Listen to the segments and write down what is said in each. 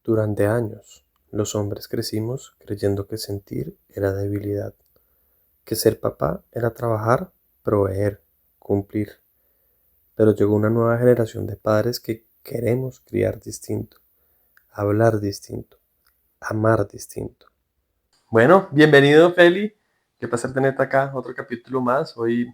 Durante años, los hombres crecimos creyendo que sentir era debilidad, que ser papá era trabajar, proveer, cumplir. Pero llegó una nueva generación de padres que queremos criar distinto, hablar distinto, amar distinto. Bueno, bienvenido Feli, qué placer tenerte acá, otro capítulo más. Hoy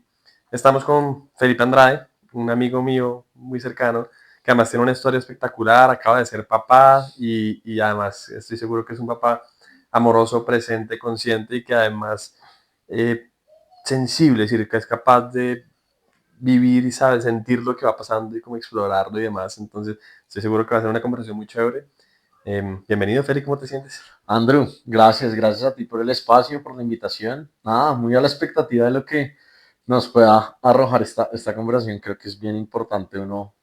estamos con Felipe Andrade, un amigo mío muy cercano, que además tiene una historia espectacular, acaba de ser papá y además estoy seguro que es un papá amoroso, presente, consciente y que además sensible, es decir, que es capaz de vivir y sabe sentir lo que va pasando y como explorarlo y demás. Entonces, estoy seguro que va a ser una conversación muy chévere. Bienvenido, Feli, ¿cómo te sientes? Andrew, gracias a ti por el espacio, por la invitación. Nada, muy a la expectativa de lo que nos pueda arrojar esta conversación. Creo que es bien importante uno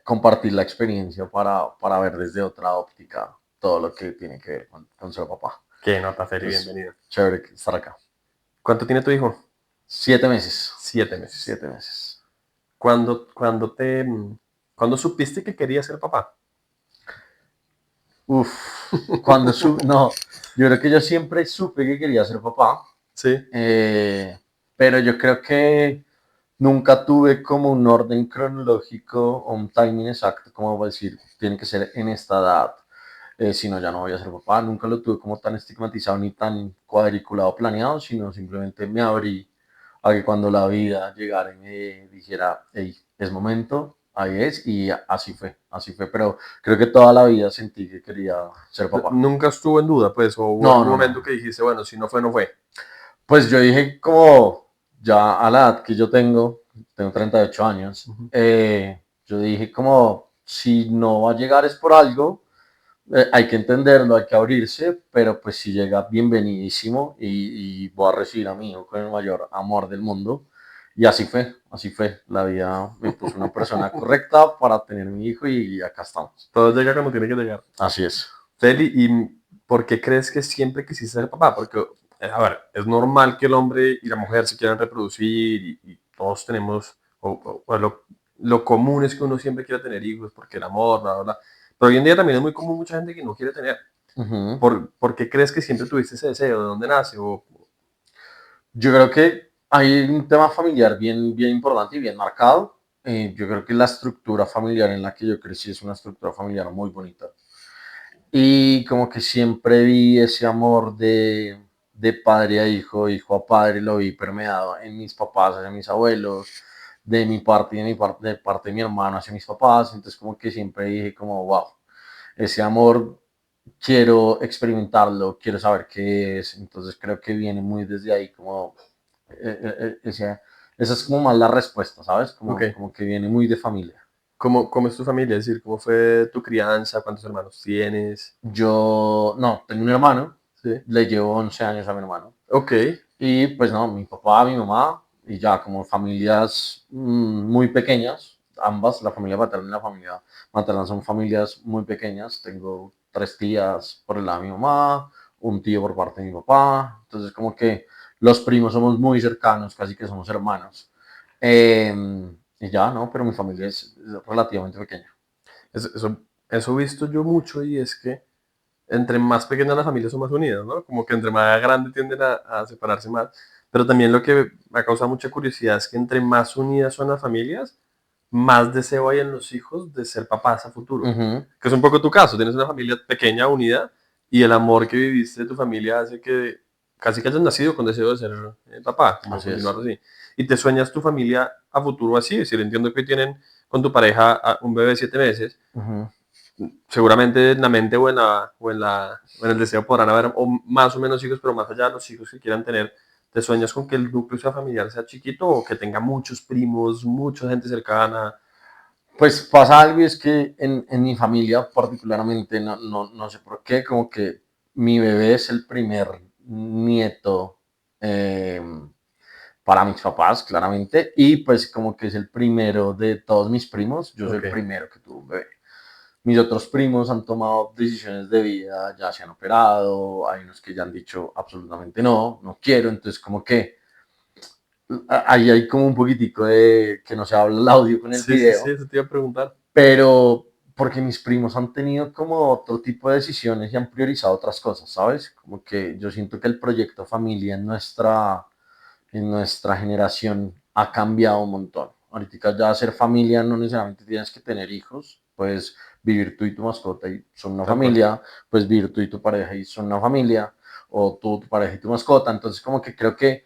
compartir la experiencia para ver desde otra óptica todo lo que tiene que ver con ser papá. Qué nota, Feli, Entonces, bienvenido. chévere estar acá. ¿Cuánto tiene tu hijo? 7 meses. 7 meses. 7 meses. ¿Cuándo supiste que querías ser papá? Uf, no, yo creo que yo siempre supe que quería ser papá, Sí. pero yo creo que nunca tuve como un orden cronológico o un timing exacto, como decir, tiene que ser en esta edad, si no, ya no voy a ser papá. Nunca lo tuve como tan estigmatizado ni tan cuadriculado, planeado, sino simplemente me abrí a que cuando la vida llegara y me dijera, hey, es momento, ahí es, y así fue, pero creo que toda la vida sentí que quería ser papá. Nunca estuvo en duda, pues, o hubo No, algún no, momento no. que dijiste, bueno, si no fue, no fue. Pues yo dije como ya a la edad que yo tengo 38 años, Ujú. yo dije como si no va a llegar es por algo, hay que entenderlo, hay que abrirse, pero pues si llega bienvenidísimo y voy a recibir a mi hijo con el mayor amor del mundo. Y así fue. La vida me puso una persona correcta para tener mi hijo y acá estamos. Todo llega cuando tiene que llegar. Así es. Feli, ¿y por qué crees que siempre quisiste ser papá? Porque, a ver, es normal que el hombre y la mujer se quieran reproducir y todos tenemos, lo común es que uno siempre quiera tener hijos porque el amor, bla, bla, bla. Pero hoy en día también es muy común mucha gente que no quiere tener. Ujú. ¿Por qué crees que siempre tuviste ese deseo? ¿De dónde nace? Yo creo que hay un tema familiar bien importante y bien marcado. Yo creo que la estructura familiar en la que yo crecí es una estructura familiar muy bonita. Y como que siempre vi ese amor de padre a hijo, hijo a padre, lo vi permeado en mis papás, hacia mis abuelos, de mi parte y de parte de mi hermano hacia mis papás. Entonces como que siempre dije como, wow, ese amor quiero experimentarlo, quiero saber qué es. Entonces creo que viene muy desde ahí, como esa es como más la respuesta, ¿sabes? Ok. Como que viene muy de familia. ¿Cómo es tu familia? Es decir, ¿cómo fue tu crianza? ¿Cuántos hermanos tienes? Yo, no, tengo un hermano, Sí. le llevo 11 años a mi hermano. Ok. Y pues no, mi papá, mi mamá, y ya como familias muy pequeñas, ambas, la familia paterna y la familia materna son familias muy pequeñas. Tengo 3 tías por el lado de mi mamá, un tío por parte de mi papá. Entonces como que los primos somos muy cercanos, casi que somos hermanos. Y ya, ¿no? Pero mi familia es relativamente pequeña. Eso he visto yo mucho y es que entre más pequeñas las familias son más unidas, ¿no? Como que entre más grandes tienden a separarse más. Pero también lo que me ha causado mucha curiosidad es que entre más unidas son las familias, más deseo hay en los hijos de ser papás a futuro. Ujú. Que es un poco tu caso, tienes una familia pequeña, unida, y el amor que viviste de tu familia hace que casi que hayas nacido con deseo de ser papá, como Así es. continuarlo así. Y te sueñas tu familia a futuro así, es decir, entiendo que tienen con tu pareja un bebé de 7 meses, Ujú. seguramente en la mente o en el deseo podrán haber o más o menos hijos, pero más allá de los hijos que quieran tener, ¿te sueñas con que el núcleo sea familiar sea chiquito o que tenga muchos primos, mucha gente cercana? Pues pasa algo y es que en mi familia particularmente, no sé por qué, como que mi bebé es el primer nieto eh, para mis papás, claramente, y pues como que es el primero de todos mis primos, yo soy Ok. el primero que tuvo un bebé. Mis otros primos han tomado decisiones de vida, ya se han operado, hay unos que ya han dicho absolutamente no quiero, entonces como que ahí hay como un poquitico de que no se habla el audio con el Sí, sí, sí, video, eso te iba a preguntar. pero porque mis primos han tenido como otro tipo de decisiones y han priorizado otras cosas, ¿sabes? Como que yo siento que el proyecto familia en nuestra generación ha cambiado un montón. Ahorita ya hacer familia no necesariamente tienes que tener hijos, puedes vivir tú y tu mascota y son una Tal cual. familia, puedes vivir tú y tu pareja y son una familia, o tú, tu pareja y tu mascota. Entonces como que creo que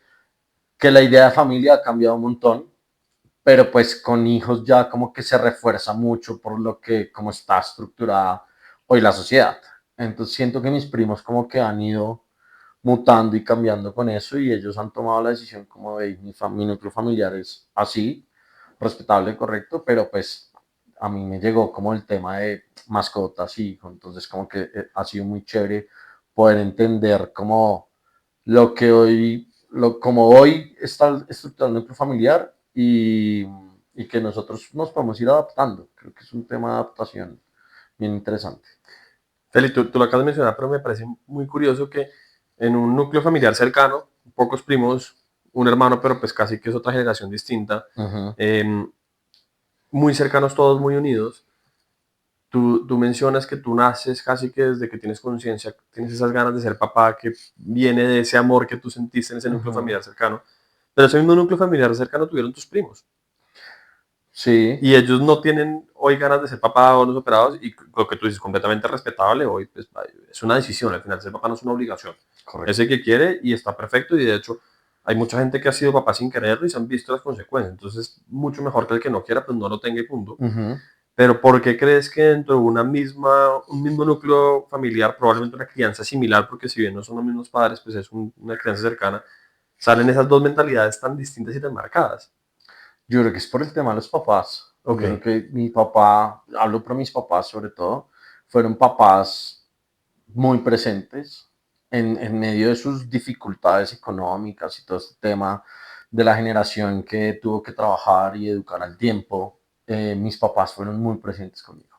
la idea de familia ha cambiado un montón, pero pues con hijos ya como que se refuerza mucho por lo que como está estructurada hoy la sociedad. Entonces siento que mis primos como que han ido mutando y cambiando con eso y ellos han tomado la decisión como de mi núcleo familiar es así, respetable, correcto, pero pues a mí me llegó como el tema de mascotas y entonces como que ha sido muy chévere poder entender como lo que hoy, como hoy está estructurado el núcleo familiar y que nosotros nos podemos ir adaptando. Creo que es un tema de adaptación bien interesante. Feli, tú lo acabas de mencionar, pero me parece muy curioso que en un núcleo familiar cercano, pocos primos, un hermano, pero pues casi que es otra generación distinta, Uh -huh. eh, muy cercanos todos, muy unidos. Tú mencionas que tú naces casi que desde que tienes conciencia, tienes esas ganas de ser papá, que viene de ese amor que tú sentiste en ese Uh núcleo -huh. familiar cercano. Pero ese mismo núcleo familiar cercano tuvieron tus primos. Sí, Y ellos no tienen hoy ganas de ser papá o no operados, y lo que tú dices, completamente respetable. Hoy pues, es una decisión, al final ser papá no es una obligación. Es correcto. el que quiere y está perfecto, y de hecho hay mucha gente que ha sido papá sin quererlo y se han visto las consecuencias. Entonces, mucho mejor que el que no quiera, pues no lo tenga y punto. Uh -huh. Pero ¿por qué crees que dentro de un mismo núcleo familiar, probablemente una crianza similar, porque si bien no son los mismos padres, pues es una crianza cercana, salen esas dos mentalidades tan distintas y tan marcadas? Yo creo que es por el tema de los papás. Yo Ok, creo que mi papá, hablo por mis papás sobre todo, fueron papás muy presentes en medio de sus dificultades económicas y todo este tema de la generación que tuvo que trabajar y educar al tiempo. Mis papás fueron muy presentes conmigo,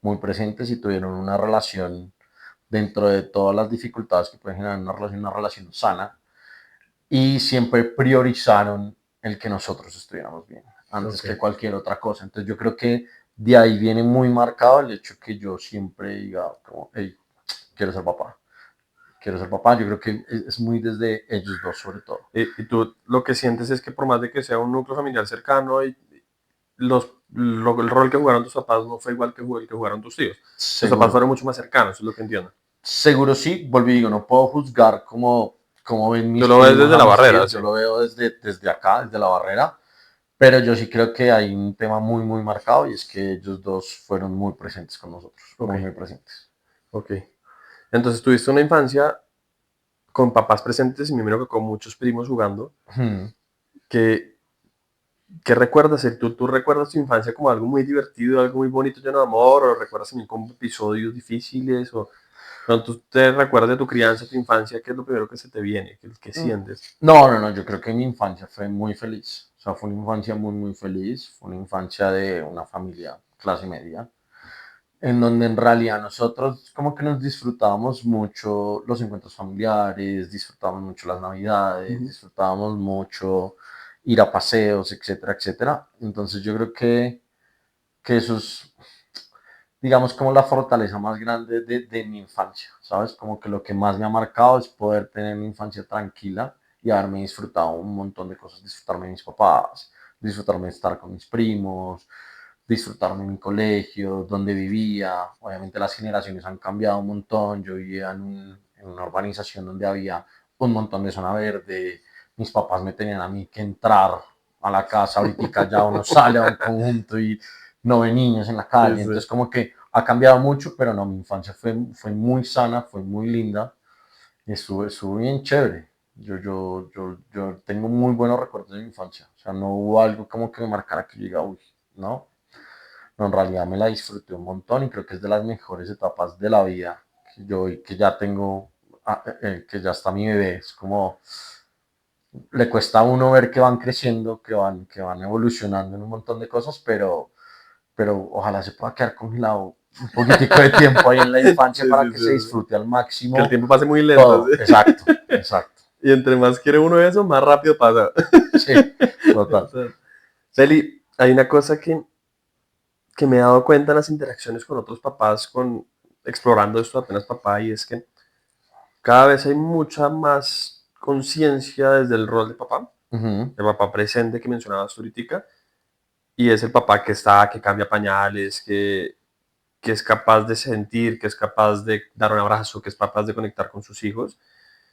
muy presentes y tuvieron una relación dentro de todas las dificultades que pueden generar una relación sana y siempre priorizaron el que nosotros estuviéramos bien antes ok, que cualquier otra cosa. Entonces yo creo que de ahí viene muy marcado el hecho que yo siempre diga como, hey, quiero ser papá, quiero ser papá. Yo creo que es muy desde ellos dos sobre todo. y tú lo que sientes es que por más de que sea un núcleo familiar cercano, y el rol que jugaron tus papás no fue igual que el que jugaron tus tíos. Tus papás Seguro, fueron mucho más cercanos, eso es lo que entiendo. seguro sí, volví y digo, no puedo juzgar como ven Tú mis lo ves primos desde a la mis barrera, tíos, sí. yo lo veo desde acá, desde la barrera. Pero yo sí creo que hay un tema muy, muy marcado y es que ellos dos fueron muy presentes con nosotros, Ok, muy, muy presentes. ok. Entonces tuviste una infancia con papás presentes y me imagino que con muchos primos jugando. Hmm. ¿Qué, qué recuerdas? ¿Tú recuerdas tu infancia como algo muy divertido, algo muy bonito, lleno de amor? ¿O recuerdas también como episodios difíciles? ¿O cuando tú te recuerdas de tu crianza, tu infancia, qué es lo primero que se te viene? ¿Qué sientes? No, no, no, yo creo que mi infancia fue muy feliz. O sea, fue una infancia muy, muy feliz. Fue una infancia de una familia clase media, en donde en realidad nosotros como que nos disfrutábamos mucho los encuentros familiares, disfrutábamos mucho las navidades, Ujú. disfrutábamos mucho ir a paseos, etcétera, etcétera. Entonces yo creo que eso es, digamos, como la fortaleza más grande de mi infancia, ¿sabes? Como que lo que más me ha marcado es poder tener mi infancia tranquila y haberme disfrutado un montón de cosas, disfrutarme de mis papás, disfrutarme de estar con mis primos, disfrutarme de mi colegio, donde vivía. Obviamente las generaciones han cambiado un montón. Yo vivía en una urbanización donde había un montón de zona verde. Mis papás me tenían a mí que entrar a la casa. Ahorita ya uno sale a un conjunto y no ve niños en la Sí, calle. sí. Entonces como que ha cambiado mucho, pero no, mi infancia fue muy sana, fue muy linda y estuvo bien chévere. Yo tengo muy buenos recuerdos de mi infancia. O sea, no hubo algo como que me marcara que yo diga, uy, no, no, en realidad me la disfruté un montón y creo que es de las mejores etapas de la vida que yo que ya tengo, que ya está mi bebé. Es como, le cuesta a uno ver que van creciendo, que van evolucionando en un montón de cosas, pero ojalá se pueda quedar congelado un poquitico de tiempo ahí en la infancia Sí, para sí, que se sí. disfrute al Que el máximo tiempo pase muy lento, todo. ¿sí? Exacto, exacto. Y entre más quiere uno eso, más rápido pasa. Sí, total. Feli, hay una cosa que me he dado cuenta en las interacciones con otros papás, explorando esto apenas papá, y es que cada vez hay mucha más conciencia desde el rol de papá, Ujú, el papá presente que mencionabas tú ahorita, y es el papá que está, que cambia pañales, que es capaz de sentir, que es capaz de dar un abrazo, que es capaz de conectar con sus hijos.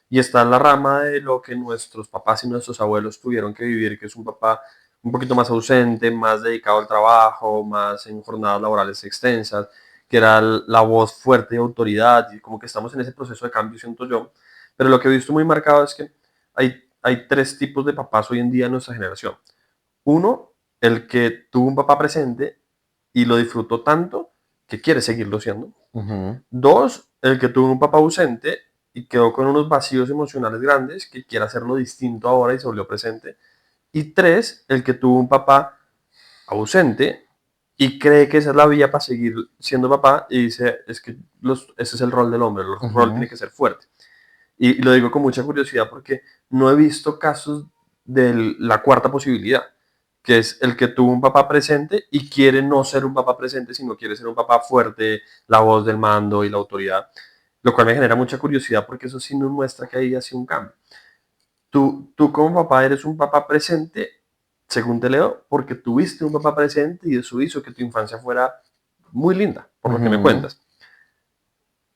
Y está en la rama de lo que nuestros papás y nuestros abuelos tuvieron que vivir, que es un papá un poquito más ausente, más dedicado al trabajo, más en jornadas laborales extensas, que era la voz fuerte de autoridad, y como que estamos en ese proceso de cambio, siento yo. Pero lo que he visto muy marcado es que hay tres tipos de papás hoy en día en nuestra generación. Uno, el que tuvo un papá presente y lo disfrutó tanto que quiere seguirlo siendo. ujú. Dos, el que tuvo un papá ausente y quedó con unos vacíos emocionales grandes que quiere hacerlo distinto ahora y se volvió presente. Y tres, el que tuvo un papá ausente y cree que esa es la vía para seguir siendo papá y dice, es que ese es el rol del hombre, el rol Ujú. tiene que ser fuerte. Y lo digo con mucha curiosidad porque no he visto casos de la cuarta posibilidad, que es el que tuvo un papá presente y quiere no ser un papá presente, sino quiere ser un papá fuerte, la voz del mando y la autoridad, lo cual me genera mucha curiosidad porque eso sí nos muestra que ahí ha sido un cambio. Tú como papá eres un papá presente, según te leo, porque tuviste un papá presente y eso hizo que tu infancia fuera muy linda, por lo que me Ujú. cuentas.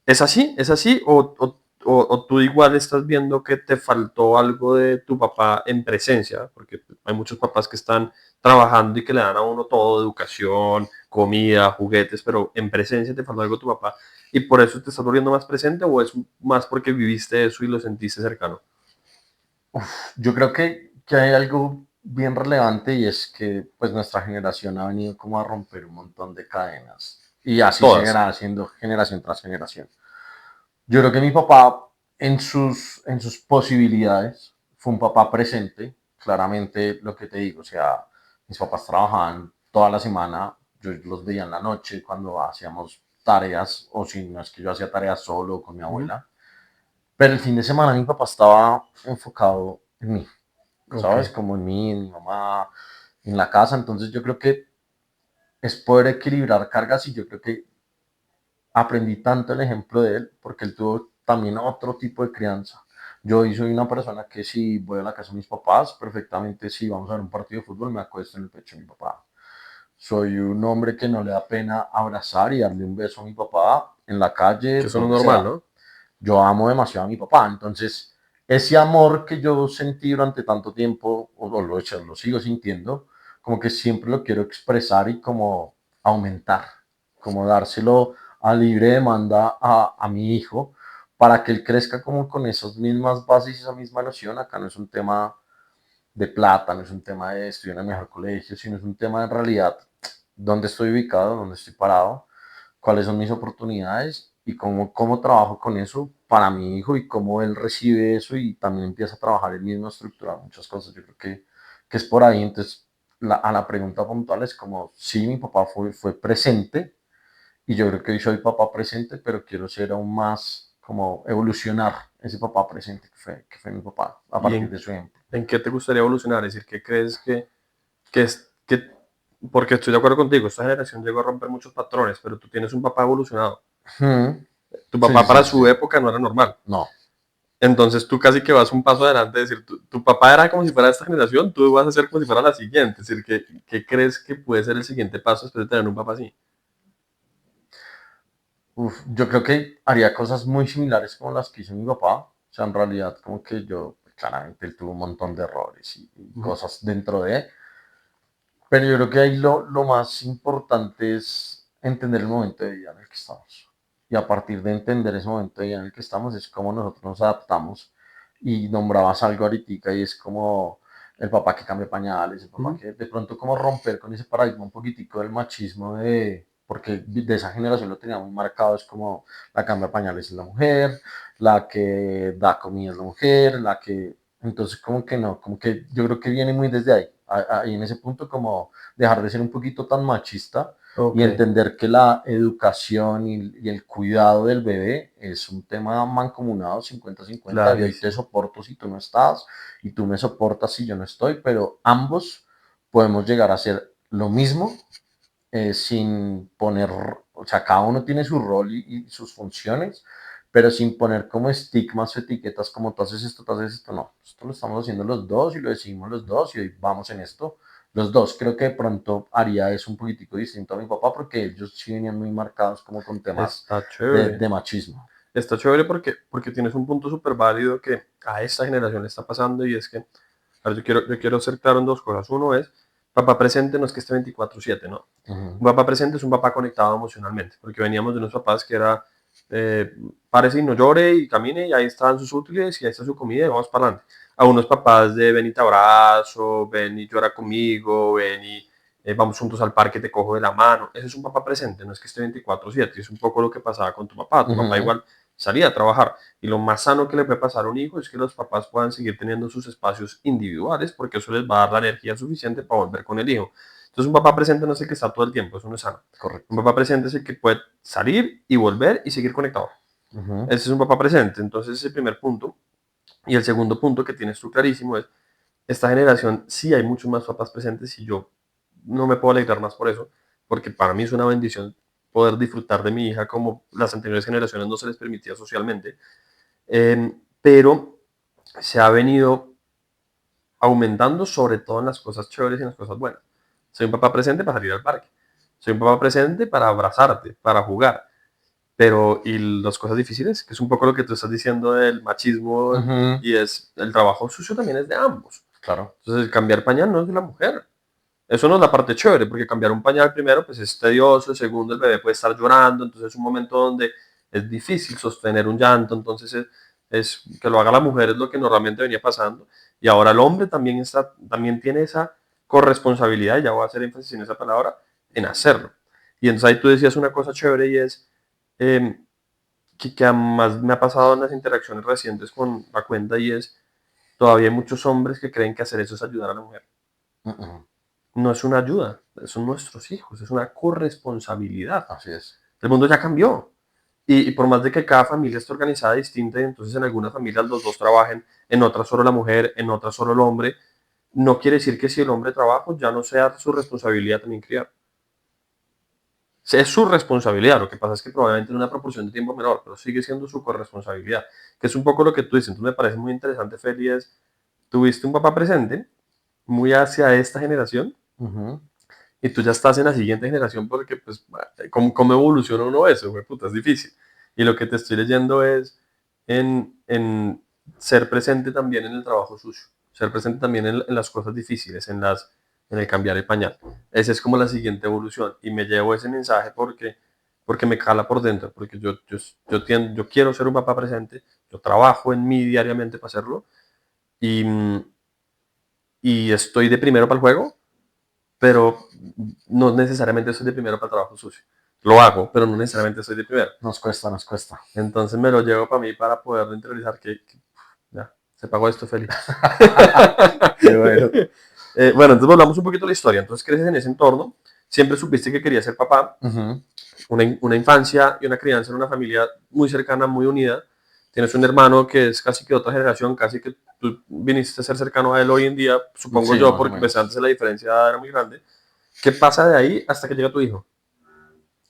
¿Es así? ¿Es así? ¿O tú igual estás viendo que te faltó algo de tu papá en presencia? Porque hay muchos papás que están trabajando y que le dan a uno todo, educación, comida, juguetes, pero en presencia te faltó algo de tu papá y por eso te estás volviendo más presente o es más porque viviste eso y lo sentiste cercano. Yo creo que hay algo bien relevante y es que pues nuestra generación ha venido como a romper un montón de cadenas y así Todas. seguirá haciendo generación tras generación. Yo creo que mi papá en sus posibilidades fue un papá presente, claramente lo que te digo, o sea, mis papás trabajaban toda la semana, yo los veía en la noche cuando hacíamos tareas o si no es que yo hacía tareas solo con mi Ujú. abuela, pero el fin de semana mi papá estaba enfocado en mí, Ok. ¿sabes? Como en mi mamá, en la casa. Entonces yo creo que es poder equilibrar cargas y yo creo que aprendí tanto el ejemplo de él porque él tuvo también otro tipo de crianza. Yo hoy soy una persona que si voy a la casa de mis papás, perfectamente si vamos a ver un partido de fútbol, me acuesto en el pecho de mi papá. Soy un hombre que no le da pena abrazar y darle un beso a mi papá en la calle, Que eso no es donde normal, sea. ¿no? Yo amo demasiado a mi papá, entonces ese amor que yo sentí durante tanto tiempo, lo sigo sintiendo, como que siempre lo quiero expresar y como aumentar, como dárselo a libre demanda a mi hijo para que él crezca como con esas mismas bases y esa misma noción. Acá no es un tema de plata, no es un tema de estudiar en el mejor colegio, sino es un tema en realidad dónde estoy ubicado, dónde estoy parado, cuáles son mis oportunidades y cómo trabajo con eso para mi hijo y cómo él recibe eso y también empieza a trabajar él mismo a estructurar muchas cosas. Yo creo que es por ahí. Entonces, a la pregunta puntual es como, sí, mi papá fue presente y yo creo que hoy soy papá presente, pero quiero ser aún más como evolucionar ese papá presente que fue mi papá a ¿Y partir en, de su ejemplo. en qué te gustaría evolucionar? Es decir, ¿qué crees que es que, porque estoy de acuerdo contigo, esta generación llegó a romper muchos patrones, pero tú tienes un papá evolucionado. Hmm. Tu Sí, papá sí, para sí, su sí. época no era normal. No. Entonces tú casi que vas un paso adelante, es decir, tu papá era como si fuera esta generación, tú vas a ser como si fuera la siguiente. Es decir, ¿qué crees que puede ser el siguiente paso después de tener un papá así? Uf, yo creo que haría cosas muy similares como las que hizo mi papá. O sea, en realidad, como que yo, claramente, él tuvo un montón de errores y Uh -huh. cosas dentro de. Pero yo creo que ahí lo más importante es entender el momento de vida en el que estamos. Y a partir de entender ese momento de vida en el que estamos, es como nosotros nos adaptamos. Y nombrabas algo ahorita y es como el papá que cambia pañales, el Uh papá -huh. que de pronto como romper con ese paradigma un poquitico del machismo de, porque de esa generación lo tenía muy marcado, es como la cambia pañales es la mujer, la que da comida es la mujer, la que entonces, como que no, como que yo creo que viene muy desde ahí, ahí en ese punto, como dejar de ser un poquito tan machista y Ok, entender que la educación y el cuidado del bebé es un tema mancomunado 50-50. Yo hoy te clarísimo. soporto si tú no estás y tú me soportas si yo no estoy, pero ambos podemos llegar a hacer lo mismo sin poner, o sea, cada uno tiene su rol y sus funciones, pero sin poner como estigmas o etiquetas como tú haces esto, no, esto lo estamos haciendo los dos y lo decidimos los dos y hoy vamos en esto. Los dos, creo que de pronto haría eso un poquitico distinto a mi papá porque ellos sí venían muy marcados como con temas Está chévere. de machismo. Está chévere porque tienes un punto súper válido que a esta generación le está pasando y es que, a ver, yo quiero ser claro en dos cosas. Uno es, papá presente no es que esté 24/7, ¿no? Ujú, Un papá presente es un papá conectado emocionalmente, porque veníamos de unos papás que era, eh, párese y no llore y camine y ahí están sus útiles y ahí está su comida y vamos para adelante. A unos papás de ven y te abrazo, ven y llora conmigo, ven y vamos juntos al parque, te cojo de la mano. Ese es un papá presente, no es que esté 24/7, es un poco lo que pasaba con tu papá. Tu papá ujú, igual salía a trabajar. Y lo más sano que le puede pasar a un hijo es que los papás puedan seguir teniendo sus espacios individuales, porque eso les va a dar la energía suficiente para volver con el hijo. Entonces, un papá presente no es el que está todo el tiempo, eso no es sano. Un correcto. papá presente es el que puede salir y volver y seguir conectado. Ujú, Ese es un papá presente. Entonces, ese es el primer punto. Y el segundo punto que tienes tú clarísimo es, esta generación sí hay muchos más papás presentes y yo no me puedo alegrar más por eso, porque para mí es una bendición poder disfrutar de mi hija como las anteriores generaciones no se les permitía socialmente. Pero se ha venido aumentando sobre todo en las cosas chéveres y en las cosas buenas. Soy un papá presente para salir al parque. Soy un papá presente para abrazarte, para jugar. Pero, y las cosas difíciles, que es un poco lo que tú estás diciendo del machismo, ujú, y es el trabajo sucio también es de ambos. claro. Entonces, el cambiar pañal no es de la mujer. Eso no es la parte chévere, porque cambiar un pañal primero, pues es tedioso, segundo, el bebé puede estar llorando, entonces es un momento donde es difícil sostener un llanto, entonces es que lo haga la mujer es lo que normalmente venía pasando, y ahora el hombre también tiene esa corresponsabilidad, ya voy a hacer énfasis en esa palabra, en hacerlo. Y entonces ahí tú decías una cosa chévere y es eh, que además me ha pasado en las interacciones recientes con la cuenta y es, todavía hay muchos hombres que creen que hacer eso es ayudar a la mujer. Ujú, No es una ayuda, son nuestros hijos, es una corresponsabilidad. así es. El mundo ya cambió. Y por más de que cada familia esté organizada distinta, y entonces en algunas familias los dos trabajen, en otras solo la mujer, en otras solo el hombre, no quiere decir que si el hombre trabaja, ya no sea su responsabilidad también criar. Es su responsabilidad, lo que pasa es que probablemente en una proporción de tiempo menor, pero sigue siendo su corresponsabilidad, que es un poco lo que tú dices. Entonces me parece muy interesante, Feli, es, tuviste un papá presente, muy hacia esta generación, Ujú. y tú ya estás en la siguiente generación porque, pues, ¿cómo evoluciona uno eso? Güey, puta, es difícil. Y lo que te estoy leyendo es en ser presente también en el trabajo sucio, ser presente también en las cosas difíciles, en el cambiar el pañal. Esa es como la siguiente evolución. Y me llevo ese mensaje porque me cala por dentro, porque yo quiero ser un papá presente, yo trabajo en mí diariamente para hacerlo, y, y estoy de primero para el juego, pero no necesariamente soy de primero para el trabajo sucio. Lo hago, pero no necesariamente soy de primero. Nos cuesta, nos cuesta. Entonces me lo llevo para mí para poder interiorizar que ya, se pagó esto, Feli. Qué bueno. Bueno, entonces volvamos un poquito a la historia. Entonces creces en ese entorno, siempre supiste que querías ser papá, Ujú, una infancia y una crianza en una familia muy cercana, muy unida. Tienes un hermano que es casi que de otra generación, casi que tú viniste a ser cercano a él hoy en día, supongo sí, yo, más o porque pues, menos. antes la diferencia era muy grande. ¿Qué pasa de ahí hasta que llega tu hijo?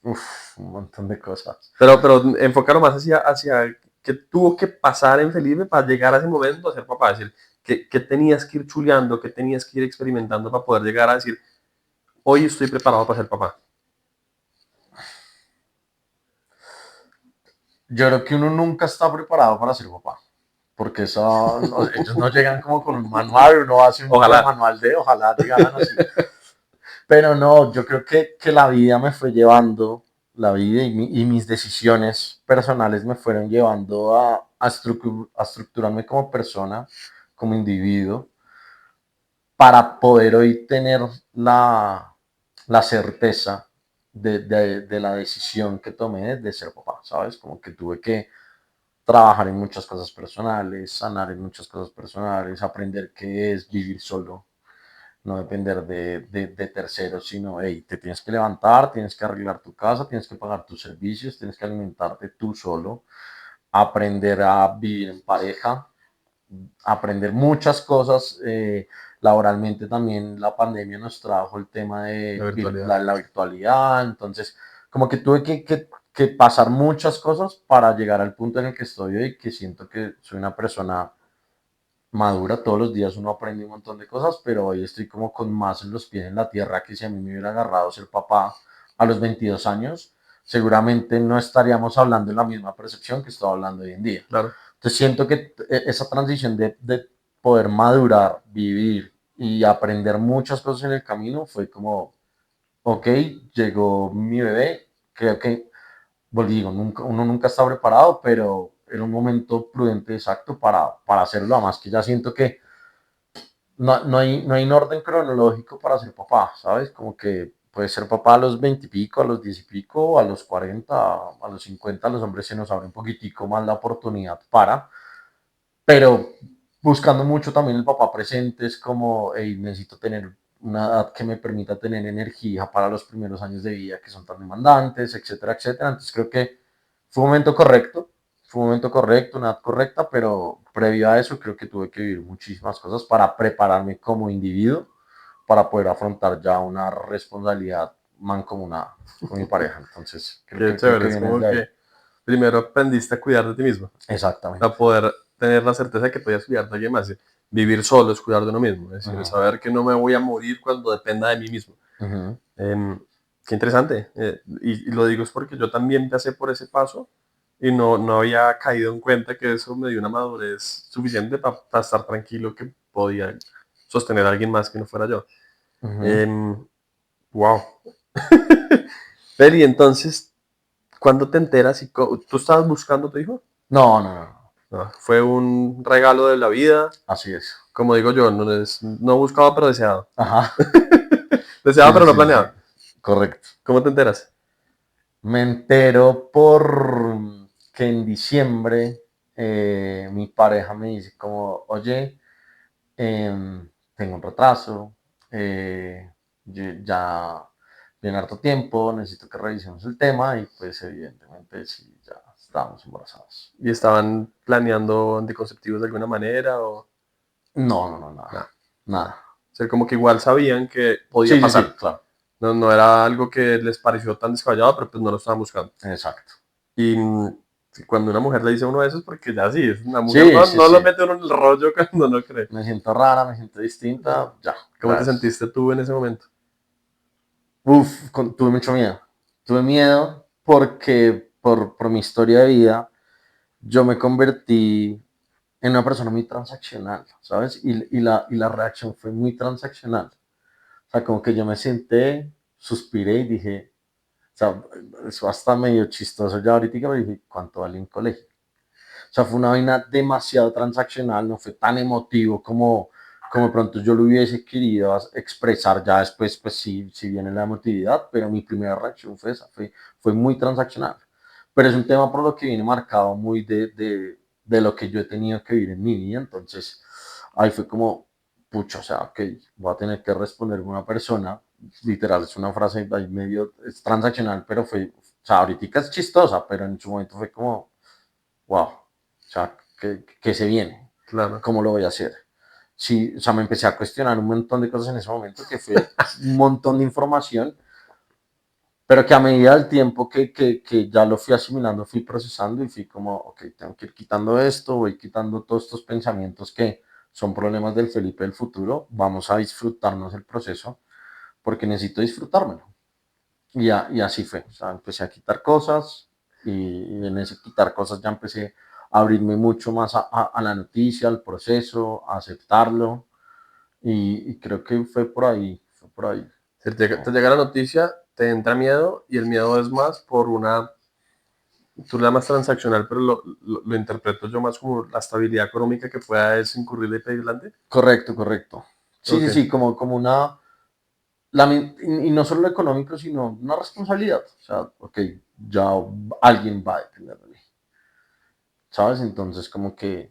Uf, un montón de cosas. Pero enfocarlo más hacia qué tuvo que pasar en Felipe para llegar a ese momento a ser papá. Es decir, que tenías que ir chuleando, que tenías que ir experimentando para poder llegar a decir, hoy estoy preparado para ser papá. Yo creo que uno nunca está preparado para ser papá, porque eso, ellos no llegan como con un manual, uno hace un buen Ojalá. manual de, ojalá llegaran así. Pero no, yo creo que la vida me fue llevando, la vida y mis decisiones personales me fueron llevando a estructurarme como persona, como individuo, para poder hoy tener la certeza de la decisión que tomé de ser papá, ¿sabes? Como que tuve que trabajar en muchas cosas personales, sanar en muchas cosas personales, aprender qué es vivir solo, no depender de terceros, sino, hey, te tienes que levantar, tienes que arreglar tu casa, tienes que pagar tus servicios, tienes que alimentarte tú solo, aprender a vivir en pareja, aprender muchas cosas. laboralmente también la pandemia nos trajo el tema La de virtualidad. la virtualidad, entonces como que tuve que pasar muchas cosas para llegar al punto en el que estoy hoy, que siento que soy una persona madura, todos los días uno aprende un montón de cosas, pero hoy estoy como con más en los pies en la tierra que si a mí me hubiera agarrado ser papá a los 22 años, seguramente no estaríamos hablando de la misma percepción que estoy hablando hoy en día. Claro. Entonces siento que esa transición de poder madurar, vivir y aprender muchas cosas en el camino fue como, ok, llegó mi bebé, creo que, pues digo, uno nunca está preparado, pero era un momento prudente, exacto, para hacerlo, además que ya siento que no hay un orden cronológico para ser papá, ¿sabes? Como que puedes ser papá a los 20 y pico, a los 10 y pico, a los 40, a los 50, a los hombres se nos abre un poquitico más la oportunidad pero buscando mucho también el papá presente, es como, hey, necesito tener una edad que me permita tener energía para los primeros años de vida que son tan demandantes, etcétera, etcétera. Entonces creo que fue un momento correcto, fue un momento correcto, una edad correcta, pero previo a eso creo que tuve que vivir muchísimas cosas para prepararme como individuo para poder afrontar ya una responsabilidad mancomunada con mi pareja. Entonces Qué creo chévere, que es viene como desde ahí. que primero aprendiste a cuidar de ti mismo, a Exactamente. poder tener la certeza de que podías cuidar de alguien más. Vivir solo es cuidar de uno mismo, es decir, Uh-huh, saber que no me voy a morir cuando dependa de mí mismo. uh-huh, Qué interesante. Y lo digo es porque yo también pasé por ese paso y no había caído en cuenta que eso me dio una madurez suficiente para estar tranquilo que podía sostener a alguien más que no fuera yo. uh-huh. Eh, wow. Peli, entonces, ¿cuándo te enteras? ¿Tú estabas buscando a tu hijo? No, no, no. No, fue un regalo de la vida. Así es. Como digo yo, no buscado pero deseado. Ajá. Deseado Sí, sí, pero no sí, sí, sí. planeado. Correcto. ¿Cómo te enteras? Me entero por que en diciembre mi pareja me dice como, oye, tengo un retraso, ya viene harto tiempo, necesito que revisemos el tema y pues evidentemente sí, ya estamos embarazados. ¿Y estaban planeando anticonceptivos de alguna manera o No, no, no, nada, nada? nada. O sea, como que igual sabían que podía Sí, sí, sí, pasar. claro, No era algo que les pareció tan descabellado, pero pues no lo estaban buscando. exacto. Y cuando una mujer le dice a uno eso es porque ya sí, es una mujer, Sí, sí, no lo sí. mete uno en el rollo cuando no cree. Me siento rara, me siento distinta, ya, ¿Cómo te gracias. sentiste tú en ese momento? Uf, tuve mucho miedo. Tuve miedo porque por mi historia de vida yo me convertí en una persona muy transaccional, ¿sabes? Y la reacción fue muy transaccional. O sea, como que yo me senté, suspiré y dije, o sea, eso hasta medio chistoso ya ahorita, pero dije, ¿cuánto vale un colegio? O sea, fue una vaina demasiado transaccional, no fue tan emotivo como de pronto yo lo hubiese querido expresar ya después, pues sí viene la emotividad, pero mi primera reacción fue esa, fue muy transaccional. Pero es un tema por lo que viene marcado muy de lo que yo he tenido que vivir en mi vida, entonces ahí fue como, pucha, o sea, ok, voy a tener que responder a una persona, literal, es una frase ahí medio, es transaccional, pero fue, o sea, ahorita es chistosa, pero en su momento fue como, wow, o sea, ¿qué se viene? Claro. ¿Cómo lo voy a hacer? Sí, o sea, me empecé a cuestionar un montón de cosas en ese momento, que fue un montón de información, pero que a medida del tiempo que ya lo fui asimilando, fui procesando y fui como, ok, tengo que ir quitando esto, voy quitando todos estos pensamientos que son problemas del Felipe del futuro, vamos a disfrutarnos el proceso, porque necesito disfrutármelo. Y así fue, o sea, empecé a quitar cosas y en ese quitar cosas ya empecé a abrirme mucho más a la noticia, al proceso, a aceptarlo y creo que fue por ahí, fue por ahí. Te llega la noticia, te entra miedo y el miedo es más por una, tú la llamas transaccional, pero lo interpreto yo más como la estabilidad económica que pueda es incurrir de pedir delante. Correcto, correcto. Sí, Ok, sí, sí, como una, y no solo lo económico, sino una responsabilidad. O sea, ok, ya alguien va a depender de mí, ¿sabes? Entonces como que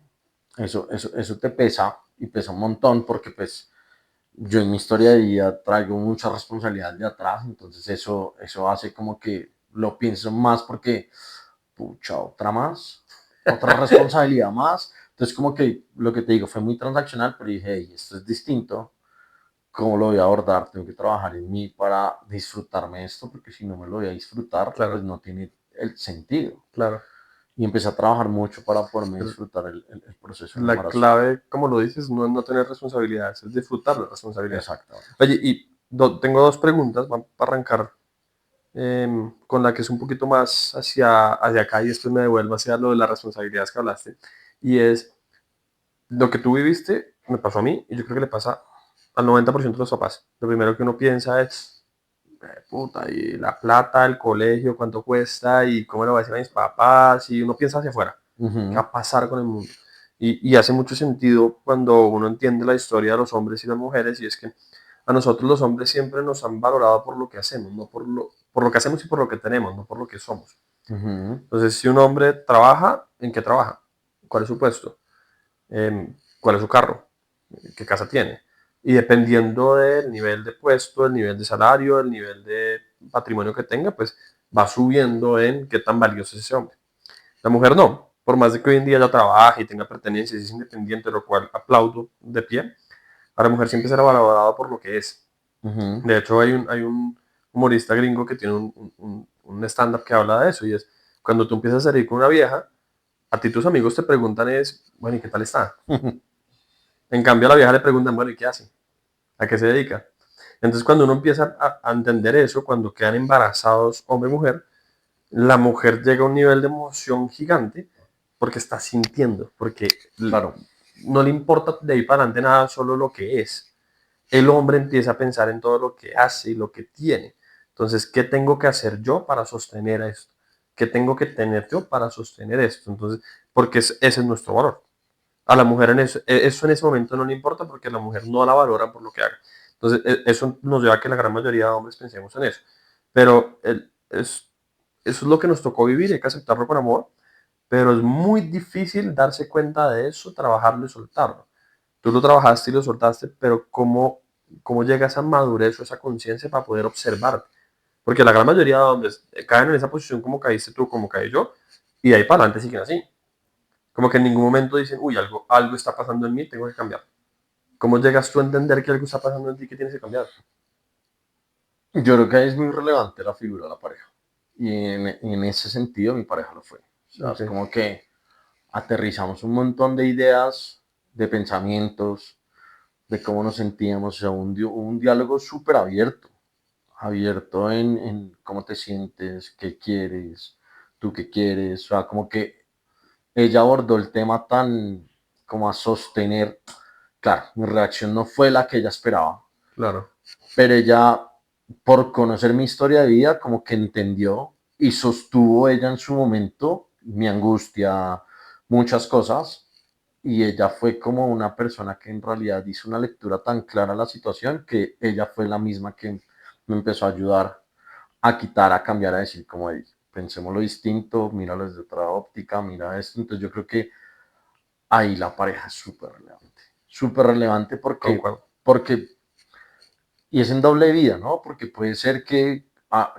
eso te pesa y pesa un montón porque pues yo en mi historia de vida traigo mucha responsabilidad de atrás, entonces eso hace como que lo pienso más porque, pucha, otra más, otra responsabilidad más. Entonces como que lo que te digo fue muy transaccional, pero dije, hey, esto es distinto. ¿cómo lo voy a abordar? Tengo que trabajar en mí para disfrutarme esto, porque si no me lo voy a disfrutar, pues Claro, no tiene el sentido. claro. Y empecé a trabajar mucho para poderme El- disfrutar el proceso del La embarazo. clave, como lo dices, no es no tener responsabilidades, es disfrutar la responsabilidad. Exactamente. Oye, y tengo dos preguntas para arrancar con la que es un poquito más hacia acá y después me devuelvo hacia lo de las responsabilidades que hablaste. Y es, lo que tú viviste me pasó a mí y yo creo que le pasa al 90% de los papás. Lo primero que uno piensa es, puta, y la plata, el colegio, cuánto cuesta y cómo le va a decir a mis papás y uno piensa hacia afuera, qué va Ujú, a pasar con el mundo. Y hace mucho sentido cuando uno entiende la historia de los hombres y las mujeres y es que a nosotros los hombres siempre nos han valorado por lo que hacemos, no por lo que hacemos y por lo que tenemos, no por lo que somos. ujú. Entonces, si un hombre trabaja, ¿en qué trabaja? ¿Cuál es su puesto? ¿Cuál es su carro? ¿Qué casa tiene? Y dependiendo del nivel de puesto, el nivel de salario, el nivel de patrimonio que tenga, pues va subiendo en qué tan valioso es ese hombre. La mujer no, por más de que hoy en día ya trabaje y tenga pertenencias y es independiente, lo cual aplaudo de pie, a la mujer siempre será valorada por lo que es. Ujú. De hecho, hay un humorista gringo que tiene un stand-up que habla de eso y es, cuando tú empiezas a salir con una vieja, a ti tus amigos te preguntan es, bueno, ¿y qué tal está? En cambio, a la vieja le preguntan, bueno, ¿y qué hace? ¿A qué se dedica? Entonces, cuando uno empieza a entender eso, cuando quedan embarazados hombre y mujer, la mujer llega a un nivel de emoción gigante porque está sintiendo, porque Claro. no le importa de ahí para adelante nada, solo lo que es. El hombre empieza a pensar en todo lo que hace y lo que tiene. Entonces, ¿qué tengo que hacer yo para sostener esto? ¿Qué tengo que tener yo para sostener esto? Entonces, porque ese es nuestro valor. A la mujer eso en ese momento no le importa porque la mujer no la valora por lo que haga. Entonces, eso nos lleva a que la gran mayoría de hombres pensemos en eso. Pero eso es lo que nos tocó vivir, hay que aceptarlo con amor, pero es muy difícil darse cuenta de eso, trabajarlo y soltarlo. Tú lo trabajaste y lo soltaste, pero ¿cómo llega esa madurez o esa conciencia para poder observarte? Porque la gran mayoría de hombres caen en esa posición como caíste tú, como caí yo, y de ahí para adelante siguen así. Como que en ningún momento dicen, uy, algo está pasando en mí, tengo que cambiar. ¿Cómo llegas tú a entender que algo está pasando en ti que tienes que cambiar? Yo creo que ahí es muy relevante la figura de la pareja. Y en ese sentido mi pareja lo fue. O sea, Ok, es como que aterrizamos un montón de ideas, de pensamientos, de cómo nos sentíamos. O sea, un diálogo súper abierto. Abierto en cómo te sientes, qué quieres, tú qué quieres. O sea, como que ella abordó el tema tan como a sostener. Claro, mi reacción no fue la que ella esperaba, claro. pero ella, por conocer mi historia de vida, como que entendió y sostuvo ella en su momento mi angustia, muchas cosas, y ella fue como una persona que en realidad hizo una lectura tan clara de la situación que ella fue la misma que me empezó a ayudar a quitar, a cambiar, a decir como, hey, pensemos lo distinto, míralo desde otra óptica, mira esto. Entonces yo creo que ahí la pareja es súper relevante Concuerdo. porque y es en doble vida, ¿no? Porque puede ser que,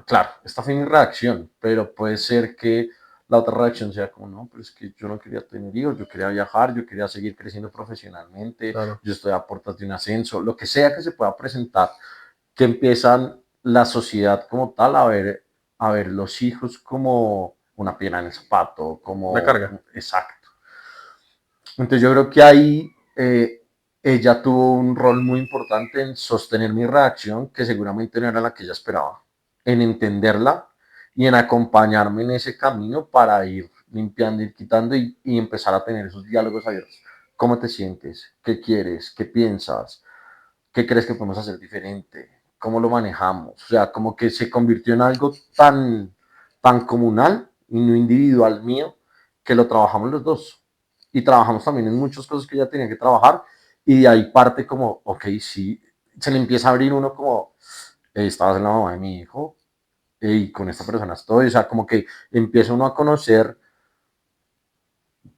claro, esta fue mi reacción, pero puede ser que la otra reacción sea como, no, pero es que yo no quería tener hijos, yo quería viajar, yo quería seguir creciendo profesionalmente, Claro. yo estoy a puertas de un ascenso, lo que sea que se pueda presentar, que empiezan la sociedad como tal a ver los hijos como una piedra en el zapato, Una como, carga. exacto. Entonces yo creo que ahí ella tuvo un rol muy importante en sostener mi reacción, que seguramente no era la que ella esperaba, en entenderla y en acompañarme en ese camino para ir limpiando, ir quitando y empezar a tener esos diálogos abiertos. ¿Cómo te sientes? ¿Qué quieres? ¿Qué piensas? ¿Qué crees que podemos hacer diferente? ¿Cómo lo manejamos? O sea, como que se convirtió en algo tan comunal y no individual mío que lo trabajamos los dos. Y trabajamos también en muchas cosas que ella tenía que trabajar y de ahí parte como, ok, sí, se le empieza a abrir uno como, estabas en la mamá de mi hijo y con esta persona estoy, o sea, como que empieza uno a conocer